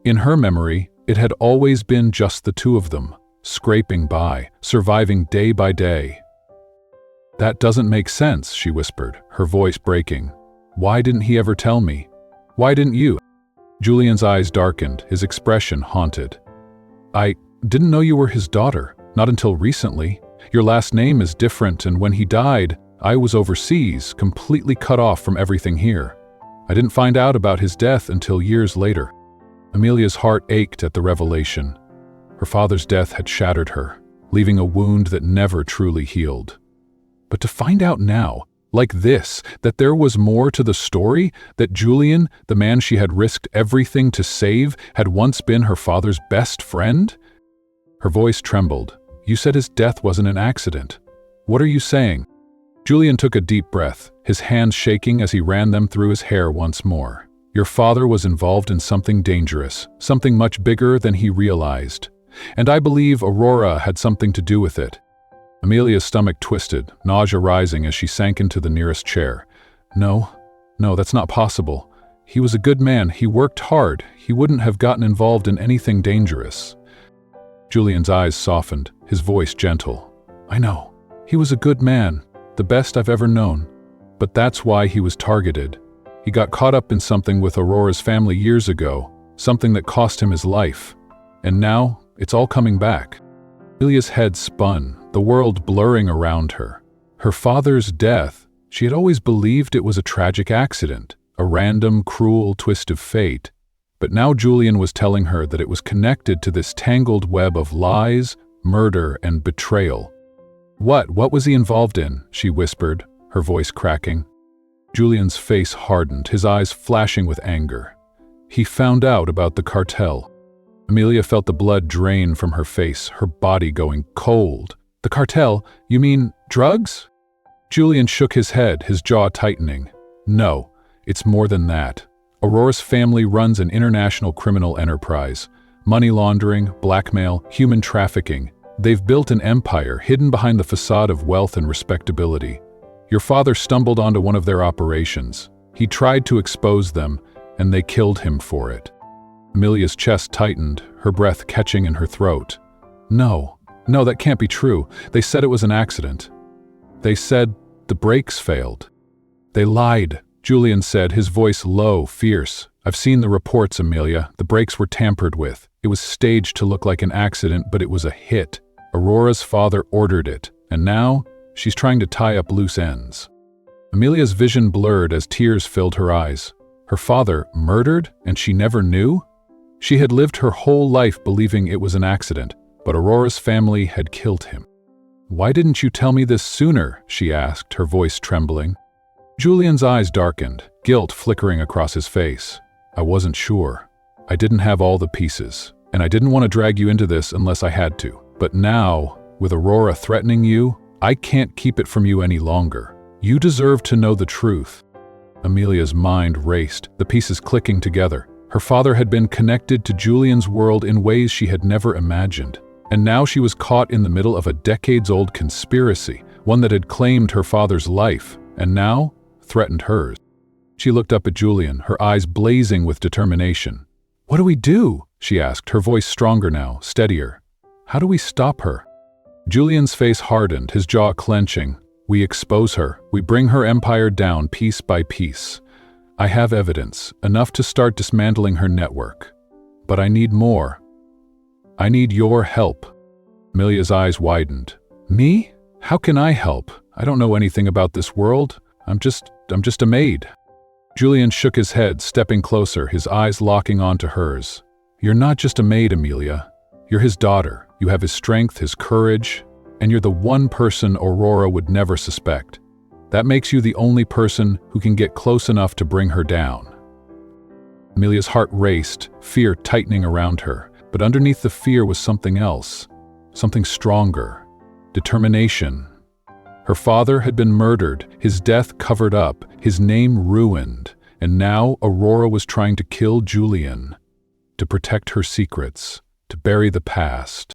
In her memory, it had always been just the two of them, scraping by, surviving day by day. "That doesn't make sense," she whispered, her voice breaking. "Why didn't he ever tell me? Why didn't you?" Julian's eyes darkened, his expression haunted. "I didn't know you were his daughter, not until recently. Your last name is different, and when he died, I was overseas, completely cut off from everything here. I didn't find out about his death until years later." Amelia's heart ached at the revelation. Her father's death had shattered her, leaving a wound that never truly healed. But to find out now, like this, that there was more to the story, that Julian, the man she had risked everything to save, had once been her father's best friend? Her voice trembled. "You said his death wasn't an accident. What are you saying?" Julian took a deep breath, his hands shaking as he ran them through his hair once more. "Your father was involved in something dangerous, something much bigger than he realized. And I believe Aurora had something to do with it." Amelia's stomach twisted, nausea rising as she sank into the nearest chair. No, that's not possible. He was a good man, he worked hard, he wouldn't have gotten involved in anything dangerous." Julian's eyes softened, his voice gentle. "I know. He was a good man, the best I've ever known. But that's why he was targeted. He got caught up in something with Aurora's family years ago, something that cost him his life. And now, it's all coming back." Amelia's head spun, the world blurring around her. Her father's death, she had always believed it was a tragic accident, a random, cruel twist of fate. But now Julian was telling her that it was connected to this tangled web of lies, murder, and betrayal. What was he involved in?" she whispered, her voice cracking. Julian's face hardened, his eyes flashing with anger. "He found out about the cartel." Amelia felt the blood drain from her face, her body going cold. "The cartel? You mean drugs?" Julian shook his head, his jaw tightening. "No, it's more than that. Aurora's family runs an international criminal enterprise. Money laundering, blackmail, human trafficking. They've built an empire hidden behind the facade of wealth and respectability. Your father stumbled onto one of their operations. He tried to expose them, and they killed him for it." Amelia's chest tightened, her breath catching in her throat. No, that can't be true. They said it was an accident. They said the brakes failed." "They lied," Julian said, his voice low, fierce. "I've seen the reports, Amelia. The brakes were tampered with. It was staged to look like an accident, but it was a hit. Aurora's father ordered it, and now she's trying to tie up loose ends." Amelia's vision blurred as tears filled her eyes. Her father murdered, and she never knew? She had lived her whole life believing it was an accident, but Aurora's family had killed him. "Why didn't you tell me this sooner?" she asked, her voice trembling. Julian's eyes darkened, guilt flickering across his face. "I wasn't sure. I didn't have all the pieces, and I didn't want to drag you into this unless I had to. But now, with Aurora threatening you, I can't keep it from you any longer. You deserve to know the truth." Amelia's mind raced, the pieces clicking together. Her father had been connected to Julian's world in ways she had never imagined. And now she was caught in the middle of a decades-old conspiracy, one that had claimed her father's life, and now threatened hers. She looked up at Julian, her eyes blazing with determination. "What do we do?" she asked, her voice stronger now, steadier. "How do we stop her?" Julian's face hardened, his jaw clenching. "We expose her. We bring her empire down piece by piece. I have evidence, enough to start dismantling her network. But I need more. I need your help." Amelia's eyes widened. "Me? How can I help? I don't know anything about this world. I'm just a maid." Julian shook his head, stepping closer, his eyes locking onto hers. "You're not just a maid, Amelia. You're his daughter. You have his strength, his courage, and you're the one person Aurora would never suspect. That makes you the only person who can get close enough to bring her down." Amelia's heart raced, fear tightening around her, but underneath the fear was something else, something stronger: determination. Her father had been murdered, his death covered up, his name ruined, and now Aurora was trying to kill Julian, to protect her secrets, to bury the past.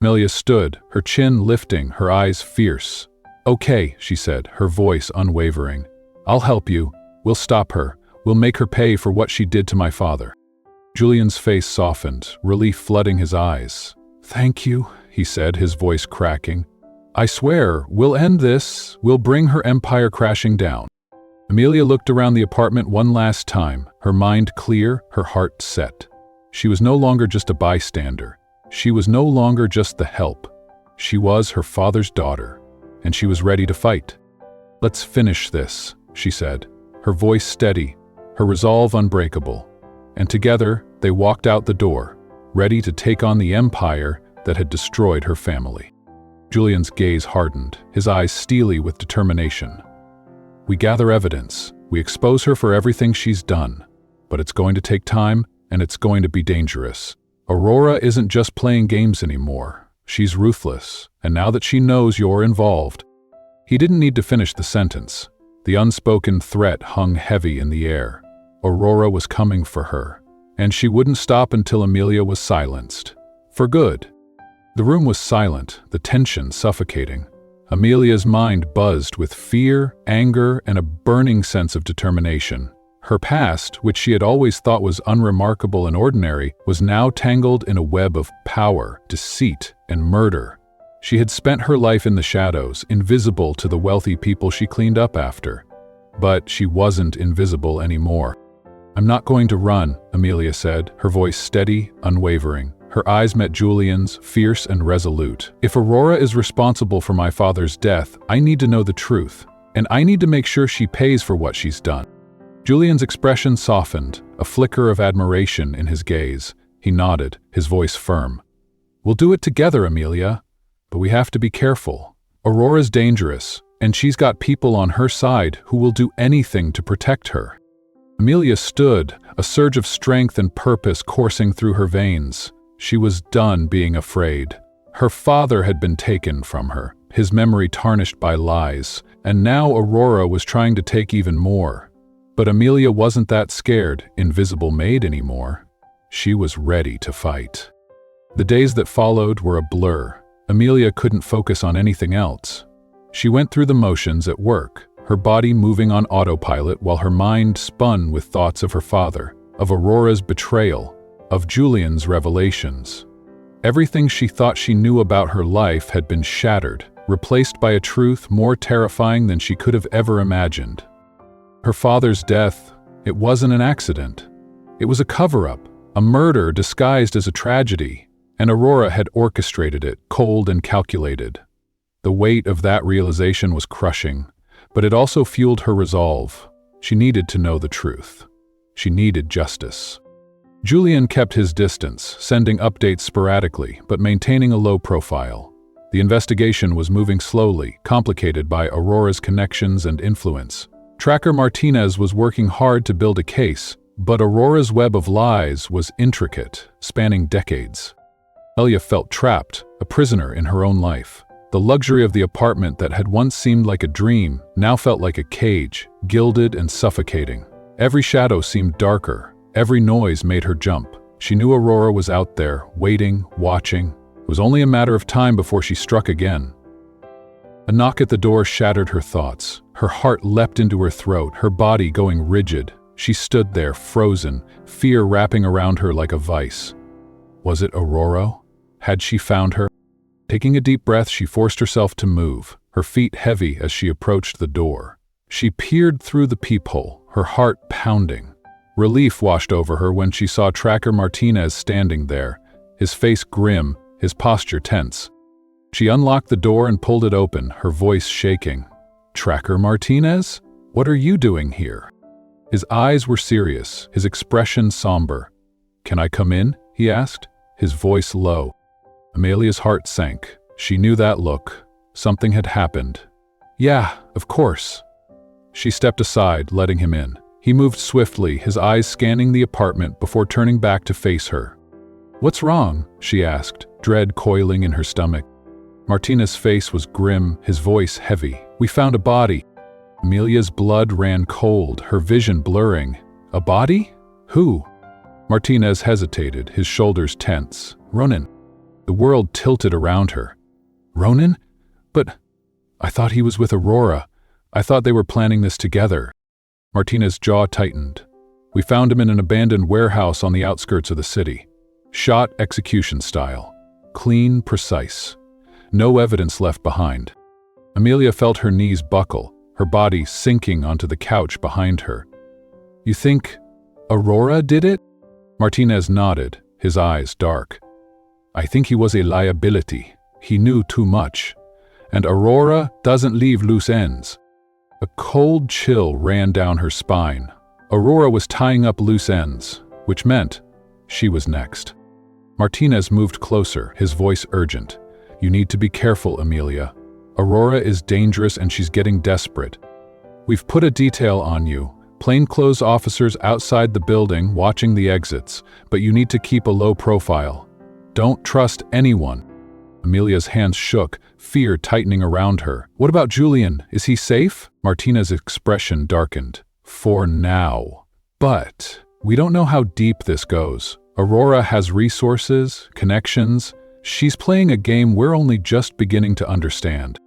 Amelia stood, her chin lifting, her eyes fierce. "Okay," she said, her voice unwavering. "I'll help you. We'll stop her. We'll make her pay for what she did to my father." Julian's face softened, relief flooding his eyes. "Thank you," he said, his voice cracking. "I swear, we'll end this. We'll bring her empire crashing down." Amelia looked around the apartment one last time, her mind clear, her heart set. She was no longer just a bystander. She was no longer just the help. She was her father's daughter, and she was ready to fight. "Let's finish this," she said, her voice steady, her resolve unbreakable. And together, they walked out the door, ready to take on the empire that had destroyed her family. Julian's gaze hardened, his eyes steely with determination. "We gather evidence. We expose her for everything she's done. But it's going to take time, and it's going to be dangerous. Aurora isn't just playing games anymore. She's ruthless, and now that she knows you're involved..." He didn't need to finish the sentence. The unspoken threat hung heavy in the air. Aurora was coming for her, and she wouldn't stop until Amelia was silenced. For good. The room was silent, the tension suffocating. Amelia's mind buzzed with fear, anger, and a burning sense of determination. Her past, which she had always thought was unremarkable and ordinary, was now tangled in a web of power, deceit, and murder. She had spent her life in the shadows, invisible to the wealthy people she cleaned up after. But she wasn't invisible anymore. "I'm not going to run," Amelia said, her voice steady, unwavering. Her eyes met Julian's, fierce and resolute. "If Aurora is responsible for my father's death, I need to know the truth, and I need to make sure she pays for what she's done." Julian's expression softened, a flicker of admiration in his gaze. He nodded, his voice firm. "We'll do it together, Amelia. But we have to be careful. Aurora's dangerous, and she's got people on her side who will do anything to protect her." Amelia stood, a surge of strength and purpose coursing through her veins. She was done being afraid. Her father had been taken from her, his memory tarnished by lies, and now Aurora was trying to take even more. But Amelia wasn't that scared, invisible maid anymore. She was ready to fight. The days that followed were a blur. Amelia couldn't focus on anything else. She went through the motions at work, her body moving on autopilot while her mind spun with thoughts of her father, of Aurora's betrayal, of Julian's revelations. Everything she thought she knew about her life had been shattered, replaced by a truth more terrifying than she could have ever imagined. Her father's death, it wasn't an accident. It was a cover-up, a murder disguised as a tragedy. And Aurora had orchestrated it, cold and calculated. The weight of that realization was crushing, but it also fueled her resolve. She needed to know the truth. She needed justice. Julian kept his distance, sending updates sporadically, but maintaining a low profile. The investigation was moving slowly, complicated by Aurora's connections and influence. Tracker Martinez was working hard to build a case, but Aurora's web of lies was intricate, spanning decades. Amelia felt trapped, a prisoner in her own life. The luxury of the apartment that had once seemed like a dream now felt like a cage, gilded and suffocating. Every shadow seemed darker, every noise made her jump. She knew Aurora was out there, waiting, watching. It was only a matter of time before she struck again. A knock at the door shattered her thoughts. Her heart leapt into her throat, her body going rigid. She stood there, frozen, fear wrapping around her like a vice. Was it Aurora? Had she found her? Taking a deep breath, she forced herself to move, her feet heavy as she approached the door. She peered through the peephole, her heart pounding. Relief washed over her when she saw Tracker Martinez standing there, his face grim, his posture tense. She unlocked the door and pulled it open, her voice shaking. "Tracker Martinez? What are you doing here?" His eyes were serious, his expression somber. "Can I come in?" he asked, his voice low. Amelia's heart sank. She knew that look. Something had happened. "Yeah, of course." She stepped aside, letting him in. He moved swiftly, his eyes scanning the apartment before turning back to face her. "What's wrong?" she asked, dread coiling in her stomach. Martina's face was grim, his voice heavy. "We found a body." Amelia's blood ran cold, her vision blurring. "A body? Who?" Martinez hesitated, his shoulders tense. "Ronan." The world tilted around her. "Ronan? But I thought he was with Aurora. I thought they were planning this together." Martinez's jaw tightened. "We found him in an abandoned warehouse on the outskirts of the city. Shot execution style. Clean, precise. No evidence left behind." Amelia felt her knees buckle, her body sinking onto the couch behind her. "You think Aurora did it?" Martinez nodded, his eyes dark. "I think he was a liability. He knew too much. And Aurora doesn't leave loose ends." A cold chill ran down her spine. Aurora was tying up loose ends, which meant she was next. Martinez moved closer, his voice urgent. "You need to be careful, Amelia. Aurora is dangerous and she's getting desperate. We've put a detail on you. Plainclothes officers outside the building watching the exits, but you need to keep a low profile. Don't trust anyone." Amelia's hands shook, fear tightening around her. "What about Julian? Is he safe?" Martina's expression darkened. "For now. But we don't know how deep this goes. Aurora has resources, connections. She's playing a game we're only just beginning to understand."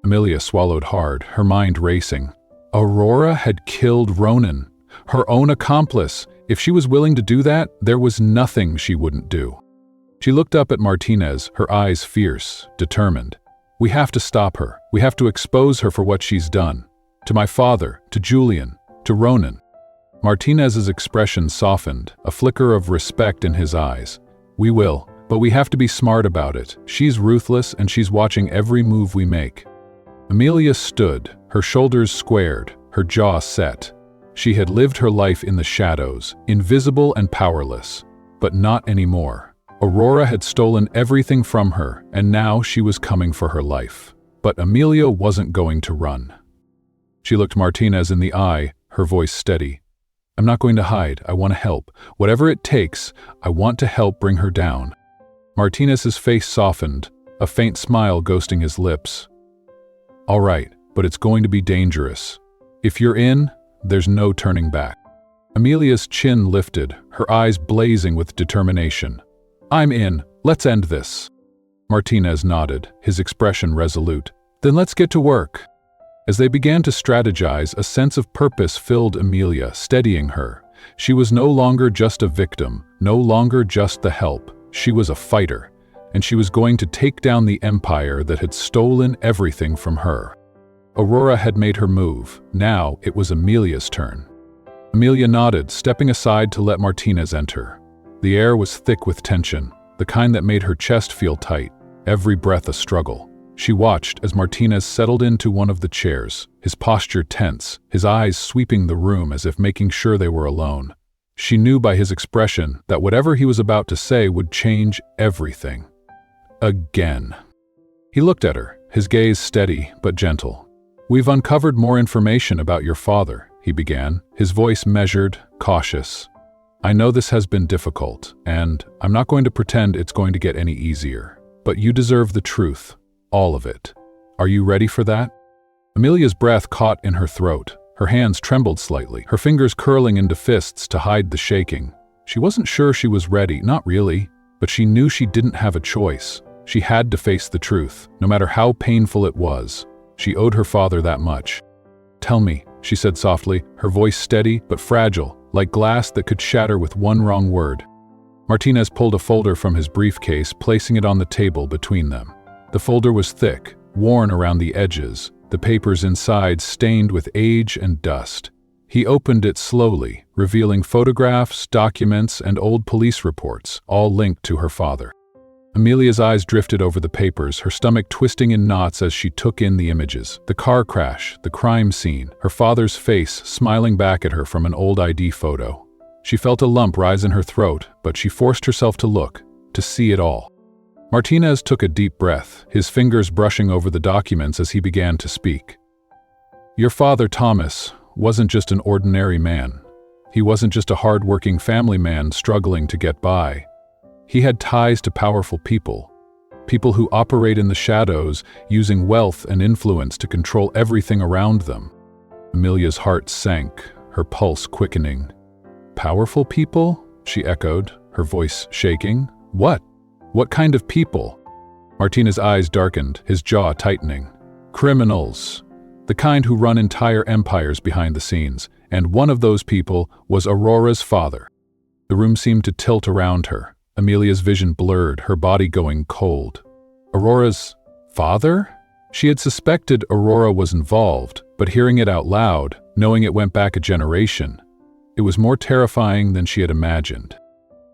Amelia swallowed hard, her mind racing. Aurora had killed Ronan, her own accomplice. If she was willing to do that, there was nothing she wouldn't do. She looked up at Martinez, her eyes fierce, determined. "We have to stop her. We have to expose her for what she's done. To my father, to Julian, to Ronan." Martinez's expression softened, a flicker of respect in his eyes. "We will, but we have to be smart about it. She's ruthless and she's watching every move we make." Amelia stood, her shoulders squared, her jaw set. She had lived her life in the shadows, invisible and powerless, but not anymore. Aurora had stolen everything from her, and now she was coming for her life. But Amelia wasn't going to run. She looked Martinez in the eye, her voice steady. "I'm not going to hide. I want to help. Whatever it takes, I want to help bring her down." Martinez's face softened, a faint smile ghosting his lips. "All right, but it's going to be dangerous. If you're in, there's no turning back." Amelia's chin lifted, her eyes blazing with determination. "I'm in. Let's end this." Martinez nodded, his expression resolute. "Then let's get to work." As they began to strategize, a sense of purpose filled Amelia, steadying her. She was no longer just a victim, no longer just the help. She was a fighter, and she was going to take down the empire that had stolen everything from her. Aurora had made her move. Now it was Amelia's turn. Amelia nodded, stepping aside to let Martinez enter. The air was thick with tension, the kind that made her chest feel tight, every breath a struggle. She watched as Martinez settled into one of the chairs, his posture tense, his eyes sweeping the room as if making sure they were alone. She knew by his expression that whatever he was about to say would change everything. Again. He looked at her, his gaze steady but gentle. "We've uncovered more information about your father," he began, his voice measured, cautious. "I know this has been difficult, and I'm not going to pretend it's going to get any easier. But you deserve the truth, all of it. Are you ready for that?" Amelia's breath caught in her throat. Her hands trembled slightly, her fingers curling into fists to hide the shaking. She wasn't sure she was ready, not really, but she knew she didn't have a choice. She had to face the truth, no matter how painful it was. She owed her father that much. "Tell me," she said softly, her voice steady but fragile, like glass that could shatter with one wrong word. Martinez pulled a folder from his briefcase, placing it on the table between them. The folder was thick, worn around the edges, the papers inside stained with age and dust. He opened it slowly, revealing photographs, documents, and old police reports, all linked to her father. Amelia's eyes drifted over the papers, her stomach twisting in knots as she took in the images. The car crash, the crime scene, her father's face smiling back at her from an old ID photo. She felt a lump rise in her throat, but she forced herself to look, to see it all. Martinez took a deep breath, his fingers brushing over the documents as he began to speak. Your father, Thomas, wasn't just an ordinary man. He wasn't just a hard-working family man struggling to get by. He had ties to powerful people who operate in the shadows, using wealth and influence to control everything around them. Amelia's heart sank, her pulse quickening. Powerful people? She echoed, her voice shaking. What? What kind of people? Martinez's eyes darkened, his jaw tightening. Criminals. The kind who run entire empires behind the scenes, and one of those people was Aurora's father. The room seemed to tilt around her. Amelia's vision blurred, her body going cold. Aurora's father? She had suspected Aurora was involved, but hearing it out loud, knowing it went back a generation, it was more terrifying than she had imagined.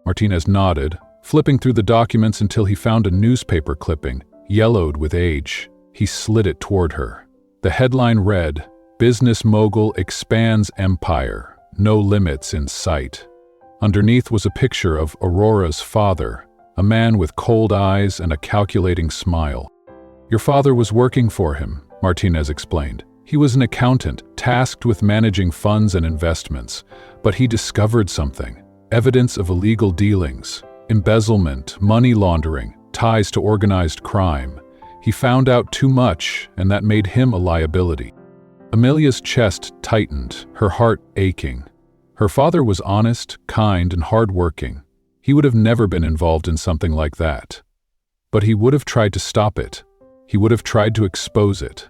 Martinez nodded, flipping through the documents until he found a newspaper clipping, yellowed with age. He slid it toward her. The headline read, "Business mogul expands empire, no limits in sight." Underneath was a picture of Aurora's father, a man with cold eyes and a calculating smile. Your father was working for him, Martinez explained. He was an accountant, tasked with managing funds and investments, but he discovered something: evidence of illegal dealings, embezzlement, money laundering, ties to organized crime. He found out too much, and that made him a liability. Amelia's chest tightened, her heart aching. Her father was honest, kind, and hardworking. He would have never been involved in something like that. But he would have tried to stop it. He would have tried to expose it.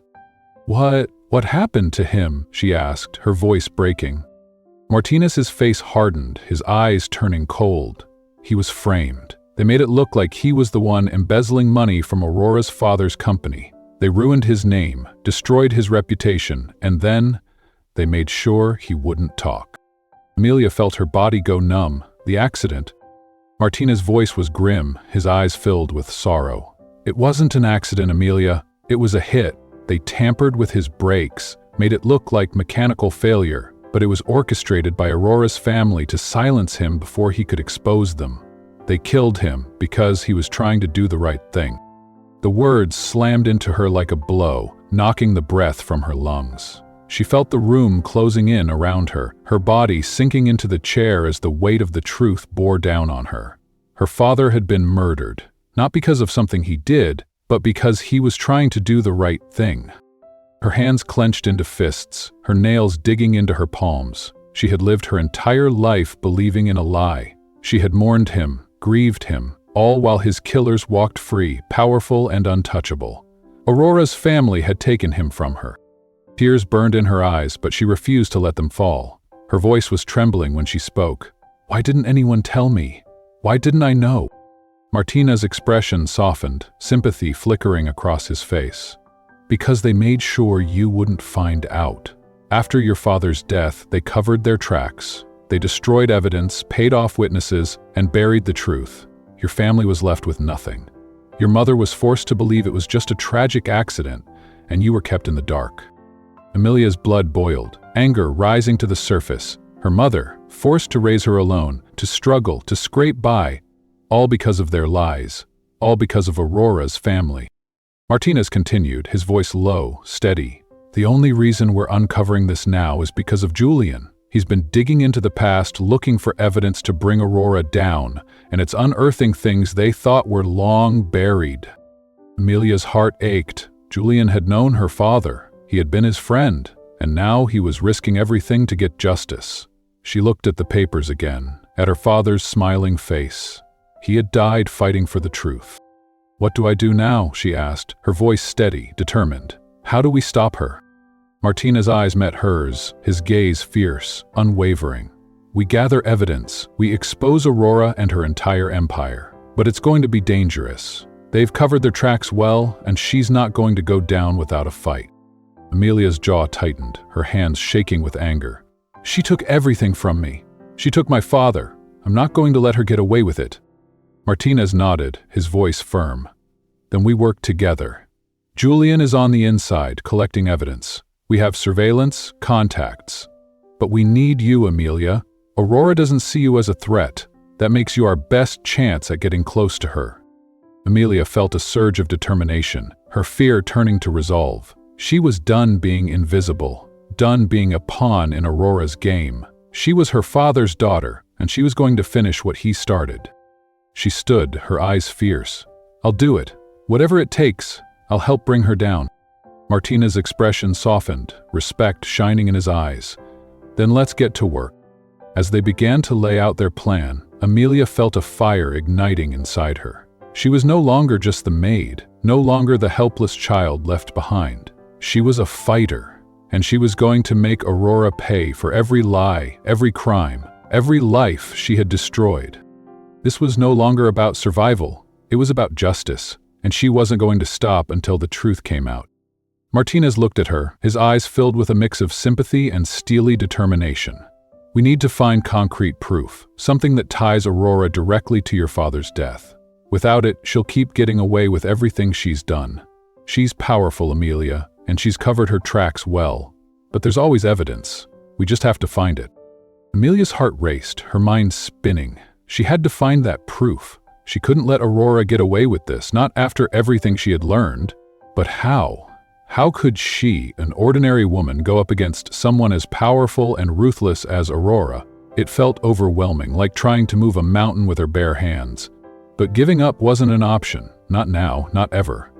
What happened to him? She asked, her voice breaking. Martinez's face hardened, his eyes turning cold. He was framed. They made it look like he was the one embezzling money from Aurora's father's company. They ruined his name, destroyed his reputation, and then they made sure he wouldn't talk. Amelia felt her body go numb. The accident. Martinez's voice was grim, his eyes filled with sorrow. It wasn't an accident, Amelia. It was a hit. They tampered with his brakes, made it look like mechanical failure, but it was orchestrated by Aurora's family to silence him before he could expose them. They killed him because he was trying to do the right thing. The words slammed into her like a blow, knocking the breath from her lungs. She felt the room closing in around her, her body sinking into the chair as the weight of the truth bore down on her. Her father had been murdered, not because of something he did, but because he was trying to do the right thing. Her hands clenched into fists, her nails digging into her palms. She had lived her entire life believing in a lie. She had mourned him, grieved him, all while his killers walked free, powerful and untouchable. Aurora's family had taken him from her. Tears burned in her eyes, but she refused to let them fall. Her voice was trembling when she spoke. Why didn't anyone tell me? Why didn't I know? Martinez's expression softened, sympathy flickering across his face. Because they made sure you wouldn't find out. After your father's death, they covered their tracks. They destroyed evidence, paid off witnesses, and buried the truth. Your family was left with nothing. Your mother was forced to believe it was just a tragic accident, and you were kept in the dark. Amelia's blood boiled, anger rising to the surface. Her mother, forced to raise her alone, to struggle, to scrape by, all because of their lies, all because of Aurora's family. Martinez continued, his voice low, steady. The only reason we're uncovering this now is because of Julian. He's been digging into the past, looking for evidence to bring Aurora down, and it's unearthing things they thought were long buried. Amelia's heart ached. Julian had known her father. He had been his friend, and now he was risking everything to get justice. She looked at the papers again, at her father's smiling face. He had died fighting for the truth. What do I do now? She asked, her voice steady, determined. How do we stop her? Martinez's eyes met hers, his gaze fierce, unwavering. We gather evidence, we expose Aurora and her entire empire. But it's going to be dangerous. They've covered their tracks well, and she's not going to go down without a fight. Amelia's jaw tightened, her hands shaking with anger. She took everything from me. She took my father. I'm not going to let her get away with it. Martinez nodded, his voice firm. Then we work together. Julian is on the inside, collecting evidence. We have surveillance, contacts. But we need you, Amelia. Aurora doesn't see you as a threat. That makes you our best chance at getting close to her. Amelia felt a surge of determination, her fear turning to resolve. She was done being invisible, done being a pawn in Aurora's game. She was her father's daughter, and she was going to finish what he started. She stood, her eyes fierce. I'll do it. Whatever it takes, I'll help bring her down. Martina's expression softened, respect shining in his eyes. Then let's get to work. As they began to lay out their plan, Amelia felt a fire igniting inside her. She was no longer just the maid, no longer the helpless child left behind. She was a fighter, and she was going to make Aurora pay for every lie, every crime, every life she had destroyed. This was no longer about survival, it was about justice, and she wasn't going to stop until the truth came out. Martinez looked at her, his eyes filled with a mix of sympathy and steely determination. We need to find concrete proof, something that ties Aurora directly to your father's death. Without it, she'll keep getting away with everything she's done. She's powerful, Amelia, and she's covered her tracks well. But there's always evidence. We just have to find it. Amelia's heart raced, her mind spinning. She had to find that proof. She couldn't let Aurora get away with this, not after everything she had learned. But how? How could she, an ordinary woman, go up against someone as powerful and ruthless as Aurora? It felt overwhelming, like trying to move a mountain with her bare hands. But giving up wasn't an option. Not now, not ever.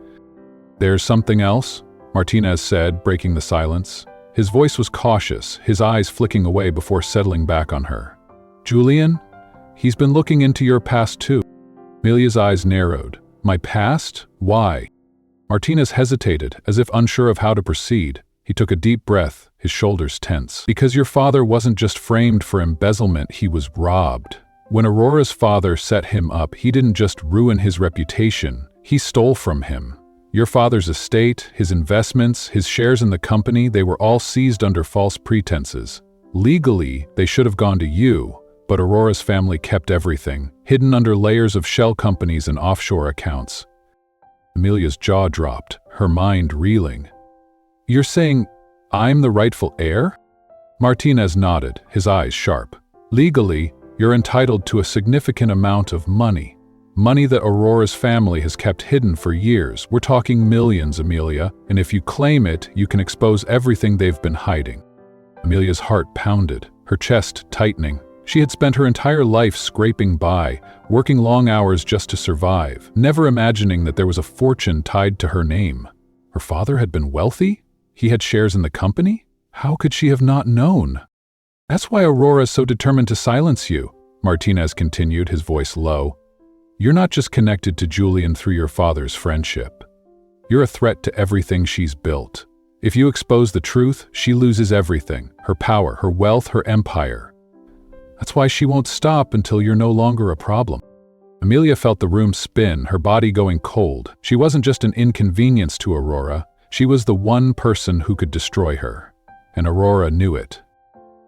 There's something else? Martinez said, breaking the silence. His voice was cautious, his eyes flicking away before settling back on her. Julian? He's been looking into your past too. Amelia's eyes narrowed. My past? Why? Martinez hesitated, as if unsure of how to proceed. He took a deep breath, his shoulders tense. Because your father wasn't just framed for embezzlement, he was robbed. When Aurora's father set him up, he didn't just ruin his reputation, he stole from him. Your father's estate, his investments, his shares in the company, they were all seized under false pretenses. Legally, they should have gone to you, but Aurora's family kept everything, hidden under layers of shell companies and offshore accounts. Amelia's jaw dropped, her mind reeling. You're saying I'm the rightful heir? Martinez nodded, his eyes sharp. Legally, you're entitled to a significant amount of money. Money that Aurora's family has kept hidden for years. We're talking millions, Amelia, and if you claim it, you can expose everything they've been hiding. Amelia's heart pounded, her chest tightening. She had spent her entire life scraping by, working long hours just to survive, never imagining that there was a fortune tied to her name. Her father had been wealthy? He had shares in the company? How could she have not known? That's why Aurora is so determined to silence you, Martinez continued, his voice low. You're not just connected to Julian through your father's friendship. You're a threat to everything she's built. If you expose the truth, she loses everything, her power, her wealth, her empire. That's why she won't stop until you're no longer a problem. Amelia felt the room spin, her body going cold. She wasn't just an inconvenience to Aurora, she was the one person who could destroy her. And Aurora knew it.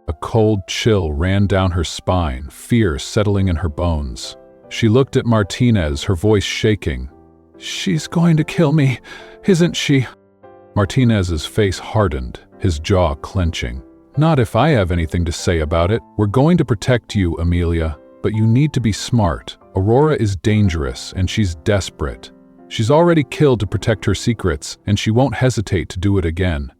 A cold chill ran down her spine, fear settling in her bones. She looked at Martinez, her voice shaking. She's going to kill me, isn't she? Martinez's face hardened, his jaw clenching. Not if I have anything to say about it. We're going to protect you, Amelia, but you need to be smart. Aurora is dangerous, and she's desperate. She's already killed to protect her secrets, and she won't hesitate to do it again.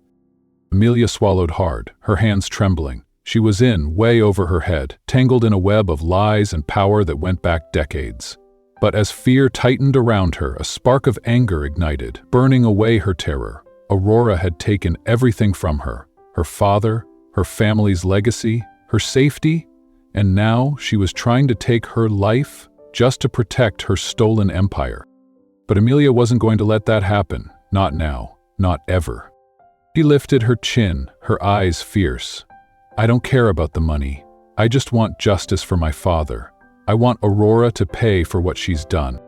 Amelia swallowed hard, her hands trembling. She was in, way over her head, tangled in a web of lies and power that went back decades. But as fear tightened around her, a spark of anger ignited, burning away her terror. Aurora had taken everything from her, her father, her family's legacy, her safety, and now she was trying to take her life just to protect her stolen empire. But Amelia wasn't going to let that happen, not now, not ever. She lifted her chin, her eyes fierce. I don't care about the money. I just want justice for my father. I want Aurora to pay for what she's done.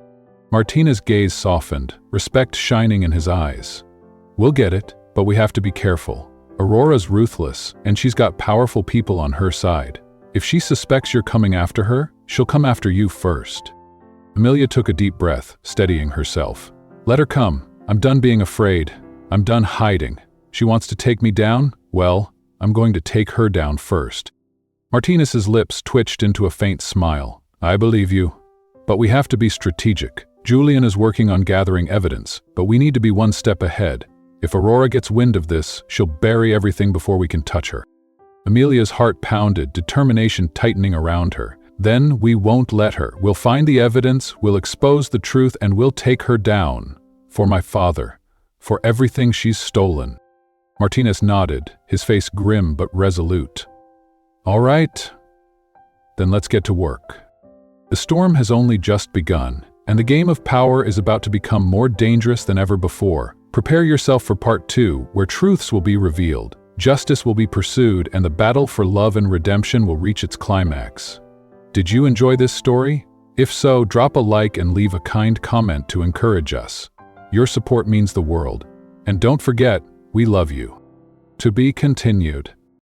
Martina's gaze softened, respect shining in his eyes. We'll get it, but we have to be careful. Aurora's ruthless, and she's got powerful people on her side. If she suspects you're coming after her, she'll come after you first. Amelia took a deep breath, steadying herself. Let her come. I'm done being afraid. I'm done hiding. She wants to take me down? Well, I'm going to take her down first. Martinez's lips twitched into a faint smile. I believe you. But we have to be strategic. Julian is working on gathering evidence, but we need to be one step ahead. If Aurora gets wind of this, she'll bury everything before we can touch her. Amelia's heart pounded, determination tightening around her. Then we won't let her. We'll find the evidence, we'll expose the truth, and we'll take her down. For my father. For everything she's stolen. Martinez nodded, his face grim but resolute. All right. Then let's get to work. The storm has only just begun, and the game of power is about to become more dangerous than ever before. Prepare yourself for part 2, where truths will be revealed, justice will be pursued, and the battle for love and redemption will reach its climax. Did you enjoy this story? If so, drop a like and leave a kind comment to encourage us. Your support means the world. And don't forget, we love you. To be continued.